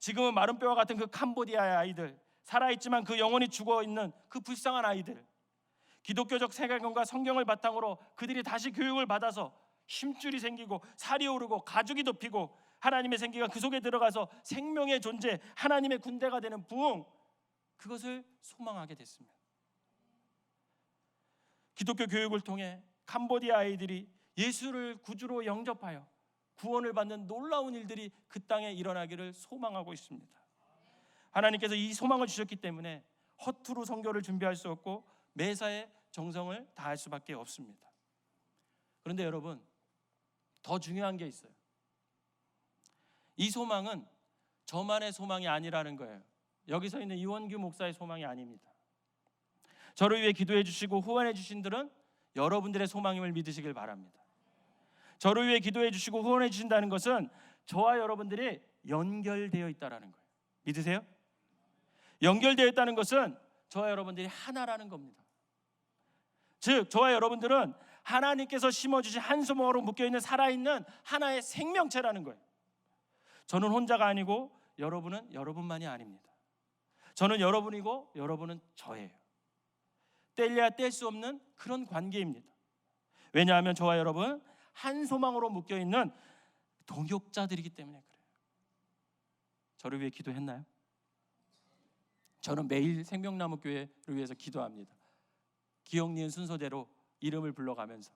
지금은 마른 뼈와 같은 그 캄보디아의 아이들, 살아있지만 그 영혼이 죽어있는 그 불쌍한 아이들, 기독교적 세계관과 성경을 바탕으로 그들이 다시 교육을 받아서 힘줄이 생기고 살이 오르고 가죽이 덮이고 하나님의 생기가 그 속에 들어가서 생명의 존재, 하나님의 군대가 되는 부흥, 그것을 소망하게 됐습니다. 기독교 교육을 통해 캄보디아 아이들이 예수를 구주로 영접하여 구원을 받는 놀라운 일들이 그 땅에 일어나기를 소망하고 있습니다. 하나님께서 이 소망을 주셨기 때문에 허투루 선교를 준비할 수 없고 매사에 정성을 다할 수밖에 없습니다. 그런데 여러분, 더 중요한 게 있어요. 이 소망은 저만의 소망이 아니라는 거예요. 여기 서 있는 이원규 목사의 소망이 아닙니다. 저를 위해 기도해 주시고 후원해 주신 분들은 여러분들의 소망임을 믿으시길 바랍니다. 저를 위해 기도해 주시고 후원해 주신다는 것은 저와 여러분들이 연결되어 있다라는 거예요. 믿으세요? 연결되어 있다는 것은 저와 여러분들이 하나라는 겁니다. 즉 저와 여러분들은 하나님께서 심어주신 한 소망으로 묶여있는 살아있는 하나의 생명체라는 거예요. 저는 혼자가 아니고 여러분은 여러분만이 아닙니다. 저는 여러분이고 여러분은 저예요. 뗄래야 뗄 수 없는 그런 관계입니다. 왜냐하면 저와 여러분 한 소망으로 묶여있는 동역자들이기 때문에 그래요. 저를 위해 기도했나요? 저는 매일 생명나무 교회를 위해서 기도합니다. 기억 니은 순서대로 이름을 불러가면서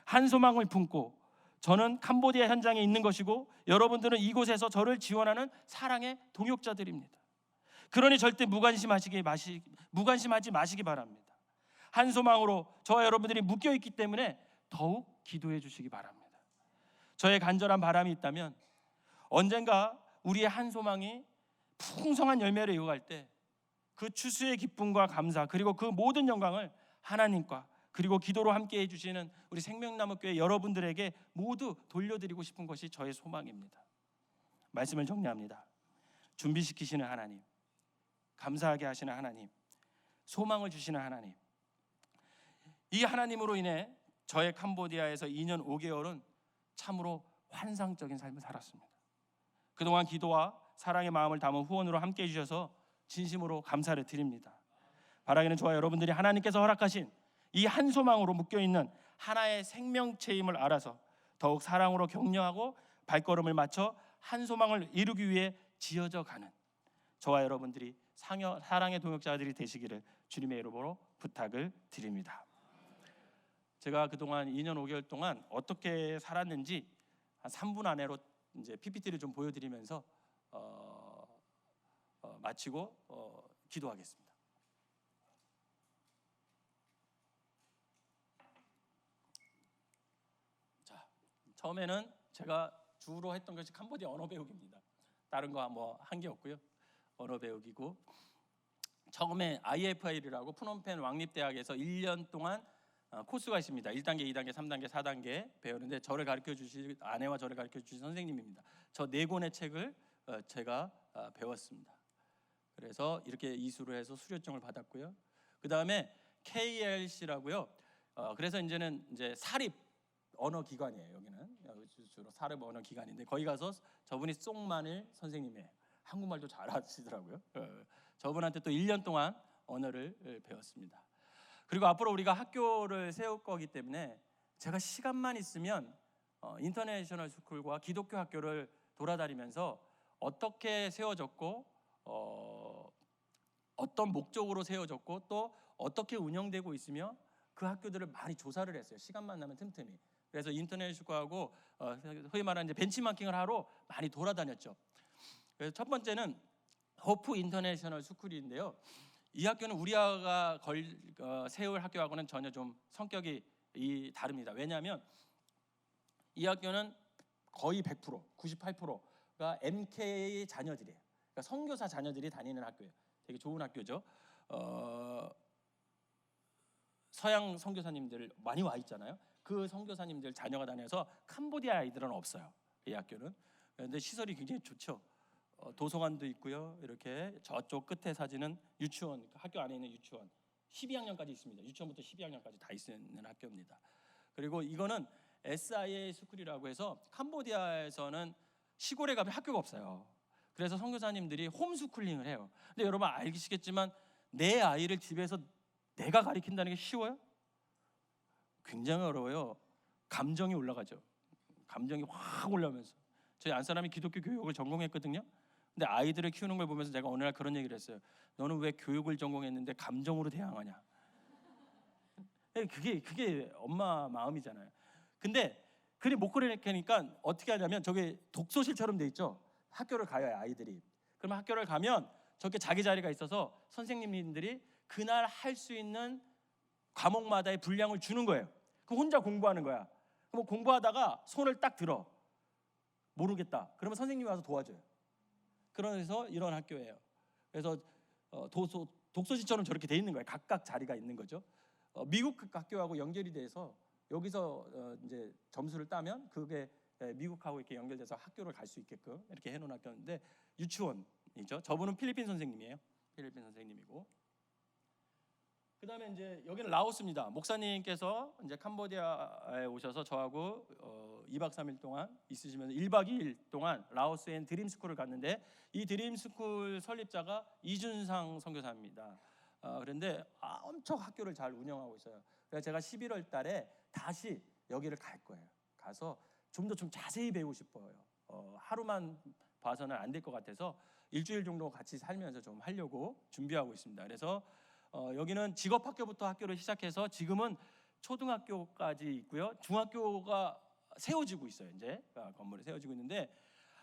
한 소망을 품고 저는 캄보디아 현장에 있는 것이고 여러분들은 이곳에서 저를 지원하는 사랑의 동역자들입니다. 그러니 절대 무관심하지 마시기 바랍니다. 한 소망으로 저와 여러분들이 묶여있기 때문에 더욱 기도해 주시기 바랍니다. 저의 간절한 바람이 있다면 언젠가 우리의 한 소망이 풍성한 열매를 이어갈 때 그 추수의 기쁨과 감사 그리고 그 모든 영광을 하나님과 그리고 기도로 함께 해주시는 우리 생명나무교회 여러분들에게 모두 돌려드리고 싶은 것이 저의 소망입니다. 말씀을 정리합니다. 준비시키시는 하나님, 감사하게 하시는 하나님, 소망을 주시는 하나님, 이 하나님으로 인해 저의 캄보디아에서 2년 5개월은 참으로 환상적인 삶을 살았습니다. 그동안 기도와 사랑의 마음을 담은 후원으로 함께 해주셔서 진심으로 감사를 드립니다. 바라기는 저와 여러분들이 하나님께서 허락하신 이 한 소망으로 묶여있는 하나의 생명체임을 알아서 더욱 사랑으로 격려하고 발걸음을 맞춰 한 소망을 이루기 위해 지어져 가는 저와 여러분들이 사랑의 동역자들이 되시기를 주님의 이름으로 부탁을 드립니다. 제가 그동안 2년 5개월 동안 어떻게 살았는지 한 3분 안으로 이제 PPT를 좀 보여드리면서 마치고 기도하겠습니다. 자, 처음에는 제가 주로 했던 것이 캄보디아 언어 배우기입니다. 다른 거 뭐 한 게 없고요. 언어 배우기고 처음에 IFI라고 푸놈펜 왕립대학에서 1년 동안 코스가 있습니다. 1단계, 2단계, 3단계, 4단계 배우는데 저를 가르쳐 주신 아내와 저를 가르쳐 주신 선생님입니다. 저 4권의 책을 제가 배웠습니다. 그래서 이렇게 이수를 해서 수료증을 받았고요. 그 다음에 KLC라고요. 그래서 이제는 이제 사립 언어 기관이에요. 여기는 주로 사립 언어 기관인데 거기 가서 저분이 송만일 선생님이에요. 한국말도 잘하시더라고요. 저분한테 또 1년 동안 언어를 배웠습니다. 그리고 앞으로 우리가 학교를 세울 거기 때문에 제가 시간만 있으면 인터내셔널 스쿨과 기독교 학교를 돌아다니면서 어떻게 세워졌고 어떤 목적으로 세워졌고 또 어떻게 운영되고 있으며 그 학교들을 많이 조사를 했어요. 시간만 나면 틈틈이. 그래서 인터넷 스쿨하고 흔히 말하는 이제 벤치마킹을 하러 많이 돌아다녔죠. 그래서 첫 번째는 호프 인터내셔널 스쿨인데요. 이 학교는 우리가 세울 학교하고는 전혀 좀 성격이 다릅니다. 왜냐하면 이 학교는 거의 100%, 98%가 MK 자녀들이에요. 그러니까 선교사 자녀들이 다니는 학교예요. 되게 좋은 학교죠. 서양 선교사님들 많이 와 있잖아요. 그 선교사님들 자녀가 다녀서 캄보디아 아이들은 없어요. 이 학교는. 그런데 시설이 굉장히 좋죠. 도서관도 있고요. 이렇게 저쪽 끝에 사진은 유치원, 학교 안에 있는 유치원 12학년까지 있습니다. 유치원부터 12학년까지 다 있는 학교입니다. 그리고 이거는 SIA 스쿨이라고 해서 캄보디아에서는 시골에 가면 학교가 없어요. 그래서 선교사님들이 홈스쿨링을 해요. 근데 여러분 알시겠지만 내 아이를 집에서 내가 가르친다는 게 쉬워요? 굉장히 어려워요. 감정이 올라가죠. 감정이 확 올라오면서 저희 안사람이 기독교 교육을 전공했거든요. 근데 아이들을 키우는 걸 보면서 제가 어느 날 그런 얘기를 했어요. 너는 왜 교육을 전공했는데 감정으로 대항하냐? 그게 엄마 마음이잖아요. 근데 그리 못 그러니까 어떻게 하냐면 저게 독서실처럼 돼 있죠. 학교를 가요 아이들이. 그러면 학교를 가면 저렇게 자기 자리가 있어서 선생님들이 그날 할 수 있는 과목마다의 분량을 주는 거예요. 그럼 혼자 공부하는 거야. 그럼 공부하다가 손을 딱 들어. 모르겠다. 그러면 선생님이 와서 도와줘요. 그래서 이런 학교예요. 그래서 독서실처럼 저렇게 돼 있는 거예요. 각각 자리가 있는 거죠. 미국 학교하고 연결이 돼서 여기서 이제 점수를 따면 그게 미국하고 이렇게 연결돼서 학교를 갈 수 있게끔 이렇게 해놓은 학교인데 유치원이죠. 저분은 필리핀 선생님이에요. 필리핀 선생님이고. 그다음에 이제 여기는 라오스입니다. 목사님께서 이제 캄보디아에 오셔서 저하고 2박 3일 동안 있으시면서 1박 2일 동안 라오스엔 드림스쿨을 갔는데 이 드림스쿨 설립자가 이준상 선교사입니다. 그런데 엄청 학교를 잘 운영하고 있어요. 그래서 제가 11월 달에 다시 여기를 갈 거예요. 가서 좀 더 좀 자세히 배우고 싶어요. 하루만 봐서는 안 될 것 같아서 일주일 정도 같이 살면서 좀 하려고 준비하고 있습니다. 그래서 여기는 직업학교부터 학교를 시작해서 지금은 초등학교까지 있고요. 중학교가 세워지고 있어요. 이제 건물이 세워지고 있는데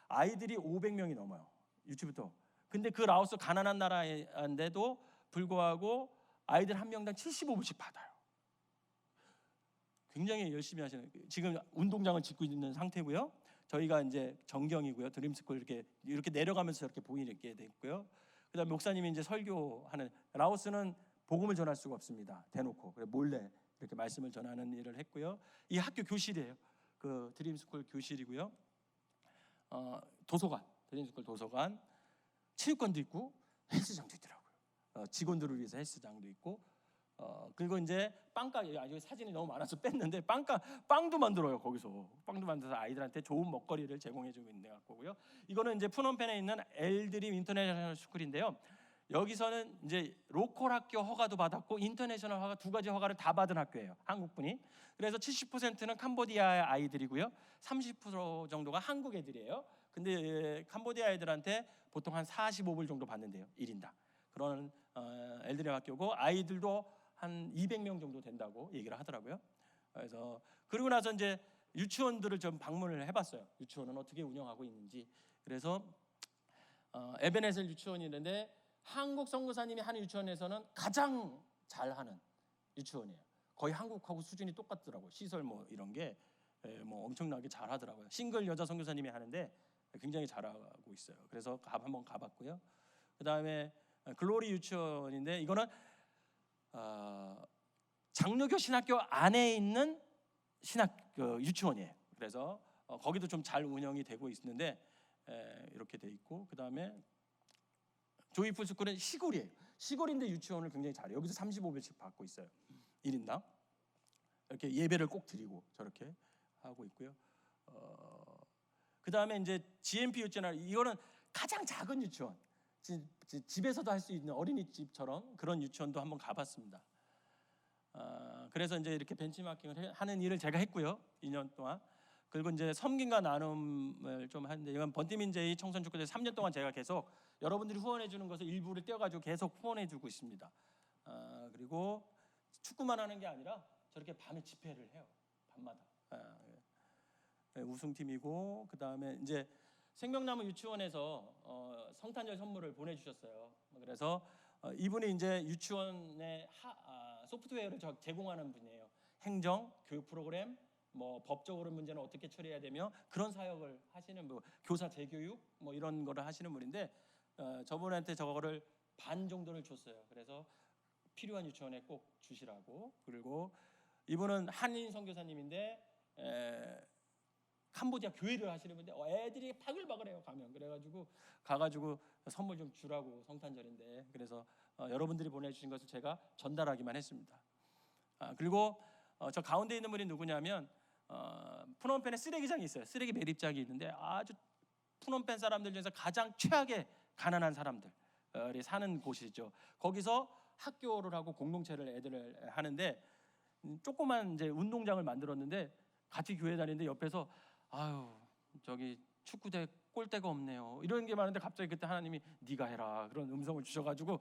아이들이 500명이 넘어요. 유치부터. 근데 그 라오스 가난한 나라인데도 불구하고 아이들 한 명당 75불씩 받아요. 굉장히 열심히 하시는. 지금 운동장을 짓고 있는 상태고요. 저희가 이제 정경이고요. 드림스쿨 이렇게 내려가면서 이렇게 보이게 돼 있고요. 그다음에 목사님이 이제 설교하는. 라오스는 복음을 전할 수가 없습니다. 대놓고 그래 몰래 이렇게 말씀을 전하는 일을 했고요. 이 학교 교실이에요. 그 드림스쿨 교실이고요. 도서관, 드림스쿨 도서관, 체육관도 있고 헬스장도 있더라고요. 직원들을 위해서 헬스장도 있고. 그리고 이제 빵가게, 아주 사진이 너무 많아서 뺐는데 빵도 만들어요. 거기서 빵도 만들어서 아이들한테 좋은 먹거리를 제공해주고 있는 거고요. 이거는 이제 푸놈펜에 있는 엘드림 인터내셔널 스쿨인데요. 여기서는 이제 로컬 학교 허가도 받았고 인터내셔널 허가, 두 가지 허가를 다 받은 학교예요. 한국분이. 그래서 70%는 캄보디아 아이들이고요. 30% 정도가 한국 애들이에요. 근데 캄보디아 애들한테 보통 한 45불 정도 받는데요. 1인당. 그런 엘드림 학교고 아이들도 한 200명 정도 된다고 얘기를 하더라고요. 그래서 그리고 나서 이제 유치원들을 좀 방문을 해봤어요. 유치원은 어떻게 운영하고 있는지. 그래서 에베네셀 유치원이 있는데 한국 선교사님이 하는 유치원에서는 가장 잘하는 유치원이에요. 거의 한국하고 수준이 똑같더라고요. 시설 뭐 이런 게 뭐 엄청나게 잘하더라고요. 싱글 여자 선교사님이 하는데 굉장히 잘하고 있어요. 그래서 한번 가봤고요. 그 다음에 글로리 유치원인데 이거는 장로교 신학교 안에 있는 유치원이에요. 그래서 거기도 좀 잘 운영이 되고 있는데 이렇게 돼 있고, 그 다음에 조이풀 스쿨은 시골이에요. 시골인데 유치원을 굉장히 잘해요. 여기서 35불씩 받고 있어요. 1인당. 이렇게 예배를 꼭 드리고 저렇게 하고 있고요. 그 다음에 이제 GMP 유치원, 이거는 가장 작은 유치원. 집에서도 할 수 있는 어린이집처럼 그런 유치원도 한번 가봤습니다. 그래서 이제 이렇게 벤치마킹을 하는 일을 제가 했고요. 2년 동안. 그리고 이제 섬김과 나눔을 좀 하는데 이건 번티민제이 청소년축구대 3년 동안 제가 계속 여러분들이 후원해 주는 것을 일부를 떼어가지고 계속 후원해 주고 있습니다. 그리고 축구만 하는 게 아니라 저렇게 밤에 집회를 해요. 밤마다. 우승팀이고, 그 다음에 이제 생명나무 유치원에서 성탄절 선물을 보내주셨어요. 그래서 이분이 이제 유치원의 소프트웨어를 제공하는 분이에요. 행정, 교육 프로그램, 뭐 법적으로 문제는 어떻게 처리해야 되며 그런 사역을 하시는 분, 교사 재교육 뭐 이런 거를 하시는 분인데 저분한테 저거를 반 정도를 줬어요. 그래서 필요한 유치원에 꼭 주시라고. 그리고 이분은 한인 선교사님인데 캄보디아 교회를 하시는 분인데 애들이 바글바글해요. 그래가지고 가가지고 선물 좀 주라고, 성탄절인데. 그래서 여러분들이 보내주신 것을 제가 전달하기만 했습니다. 그리고 저 가운데 있는 분이 누구냐면 푸놈펜에 쓰레기장이 있어요. 쓰레기 매립장이 있는데 아주 푸놈펜 사람들 중에서 가장 최악의 가난한 사람들이 사는 곳이죠. 거기서 학교를 하고 공동체를 애들을 하는데 조그만 이제 운동장을 만들었는데 같이 교회 다니는데 옆에서 아유 저기 축구대 골대가 없네요 이런 게 많은데 갑자기 그때 하나님이 네가 해라 그런 음성을 주셔가지고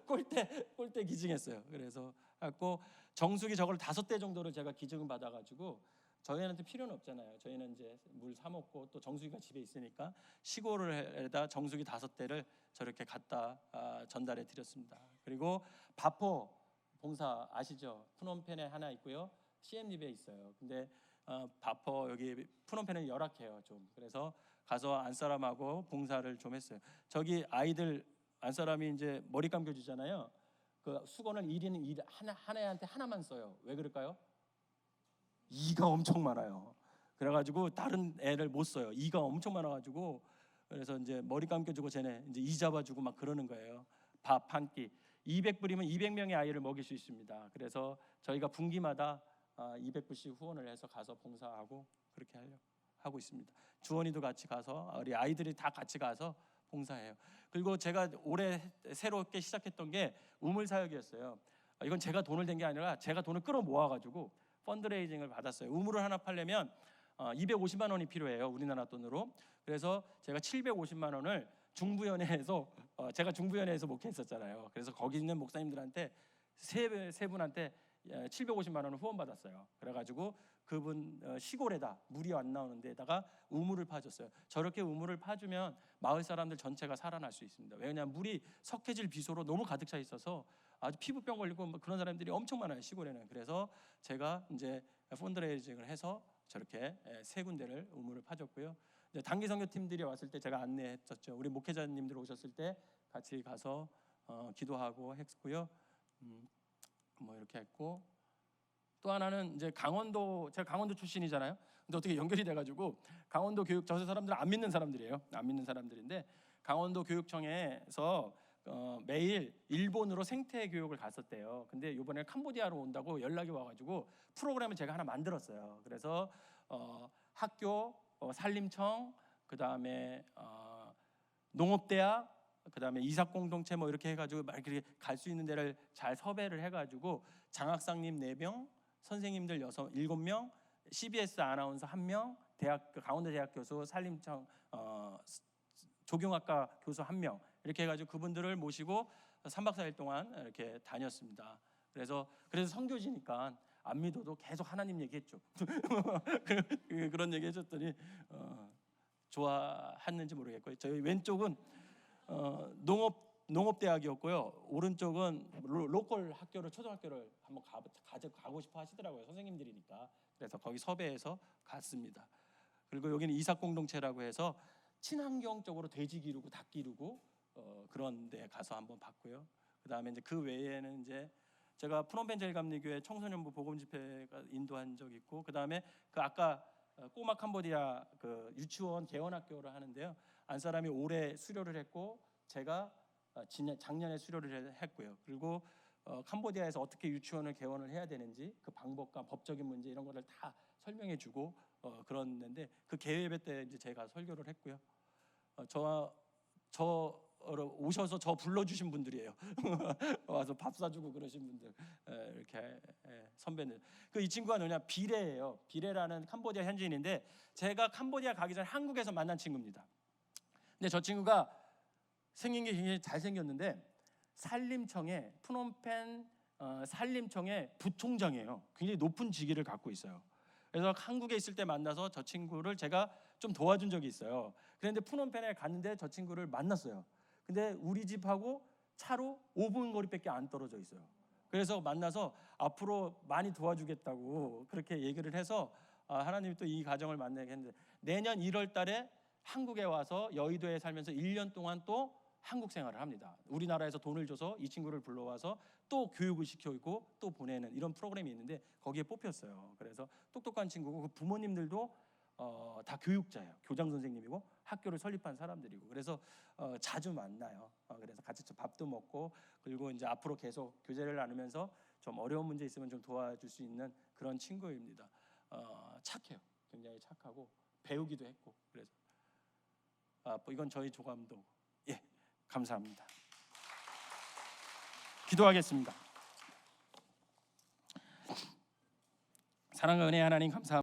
골대 기증했어요. 그래서 갖고 정수기 저걸 5대 정도를 제가 기증을 받아가지고 저희한테 필요는 없잖아요. 저희는 이제 물 사 먹고 또 정수기가 집에 있으니까 시골에다 정수기 5대를 저렇게 갖다 전달해 드렸습니다. 그리고 바포 봉사 아시죠? 푸놈펜에 하나 있고요. CM립에 있어요. 근데 바포 여기 푸놈펜은 열악해요 좀. 그래서 가서 안사람하고 봉사를 좀 했어요. 저기 아이들 안사람이 이제 머리 감겨주잖아요. 그 수건을 1인 한 애한테 하나만 써요. 왜 그럴까요? 이가 엄청 많아요. 그래가지고 다른 애를 못 써요. 이가 엄청 많아가지고 그래서 이제 머리 감겨주고 쟤네 이제 이 잡아주고 막 그러는 거예요. 밥 한 끼 200불이면 200명의 아이를 먹일 수 있습니다. 그래서 저희가 분기마다 200불씩 후원을 해서 가서 봉사하고 그렇게 하고 있습니다. 주원이도 같이 가서 우리 아이들이 다 같이 가서 봉사해요. 그리고 제가 올해 새롭게 시작했던 게 우물 사역이었어요. 이건 제가 돈을 댄 게 아니라 제가 돈을 끌어 모아가지고 펀드레이징을 받았어요. 우물을 하나 팔려면 250만 원이 필요해요, 우리나라 돈으로. 그래서 제가 750만 원을 중부연회에서 제가 중부연회에서 목회했었잖아요. 그래서 거기 있는 목사님들한테 세 분한테 750만 원을 후원 받았어요. 그래가지고 그분 시골에다 물이 안 나오는 데다가 우물을 파줬어요. 저렇게 우물을 파주면 마을 사람들 전체가 살아날 수 있습니다. 왜냐하면 물이 석회질 비소로 너무 가득 차 있어서 아주 피부병 걸리고 그런 사람들이 엄청 많아요, 시골에는. 그래서 제가 이제 펀드레이징을 해서 저렇게 세 군데를 우물을 파줬고요. 단기 선교팀들이 왔을 때 제가 안내했었죠. 우리 목회자님들 오셨을 때 같이 가서 기도하고 했고요. 뭐 이렇게 했고, 또 하나는 이제 제가 강원도 출신이잖아요. 근데 어떻게 연결이 돼가지고 강원도 교육, 저 사람들은 안 믿는 사람들이에요. 안 믿는 사람들인데 강원도 교육청에서 매일 일본으로 생태 교육을 갔었대요. 근데 이번에 캄보디아로 온다고 연락이 와가지고 프로그램을 제가 하나 만들었어요. 그래서 학교, 산림청, 그 다음에 농업대학, 그 다음에 이삭공동체 뭐 이렇게 해가지고 막 이렇게 갈 수 있는 데를 잘 섭외를 해가지고 장학사님 4명, 선생님들 7명, CBS 아나운서 1명, 강원도 대학 교수, 산림청 조경학과 교수 1명 이렇게 해가지고 그분들을 모시고 3박 4일 동안 이렇게 다녔습니다. 그래서 선교지니까 안 믿어도 계속 하나님 얘기했죠. 그런 얘기 해줬더니 좋아했는지 모르겠고요. 저희 왼쪽은 농업대학이었고요. 오른쪽은 로컬 학교를, 초등학교를 한번 가고 싶어 하시더라고요, 선생님들이니까. 그래서 거기 섭외해서 갔습니다. 그리고 여기는 이삭공동체라고 해서 친환경 쪽으로 돼지 기르고 닭 기르고 그런 데 가서 한번 봤고요. 그다음에 이제 그 외에는 이제 제가 프놈펜 제일감리교회 청소년부 복음 집회가 인도한 적 있고, 그다음에 그 아까 꼬마 캄보디아 그 유치원 개원학교를 하는데요. 안사람이 올해 수료를 했고 제가 작년에 수료를 했고요. 그리고 캄보디아에서 어떻게 유치원을 개원을 해야 되는지 그 방법과 법적인 문제 이런 거를 다 설명해주고 그랬는데 그 개회배 때 이제 제가 설교를 했고요. 저 오셔서 저 불러주신 분들이에요. 와서 밥 사주고 그러신 분들 이렇게 선배들. 이 친구가 뭐냐, 비레예요. 비레라는 캄보디아 현지인인데 제가 캄보디아 가기 전에 한국에서 만난 친구입니다. 근데 저 친구가 생긴 게 굉장히 잘생겼는데 산림청에 프놈펜 산림청의 부총장이에요. 굉장히 높은 직위를 갖고 있어요. 그래서 한국에 있을 때 만나서 저 친구를 제가 좀 도와준 적이 있어요. 그런데 프놈펜에 갔는데 저 친구를 만났어요. 근데 우리 집하고 차로 5분 거리밖에 안 떨어져 있어요. 그래서 만나서 앞으로 많이 도와주겠다고 그렇게 얘기를 해서 하나님이 또 이 가정을 만나게 했는데 내년 1월 달에 한국에 와서 여의도에 살면서 1년 동안 또 한국 생활을 합니다. 우리나라에서 돈을 줘서 이 친구를 불러와서 또 교육을 시켜주고 또 보내는 이런 프로그램이 있는데 거기에 뽑혔어요. 그래서 똑똑한 친구고 그 부모님들도 다 교육자예요. 교장 선생님이고 학교를 설립한 사람들이고 그래서 자주 만나요. 그래서 같이 밥도 먹고 그리고 이제 앞으로 계속 교제를 나누면서 좀 어려운 문제 있으면 좀 도와줄 수 있는 그런 친구입니다. 착해요. 굉장히 착하고 배우기도 했고 그래서 이건 저희 조감독. 예, 감사합니다. 기도하겠습니다. 사랑과 은혜 하나님 감사합니다.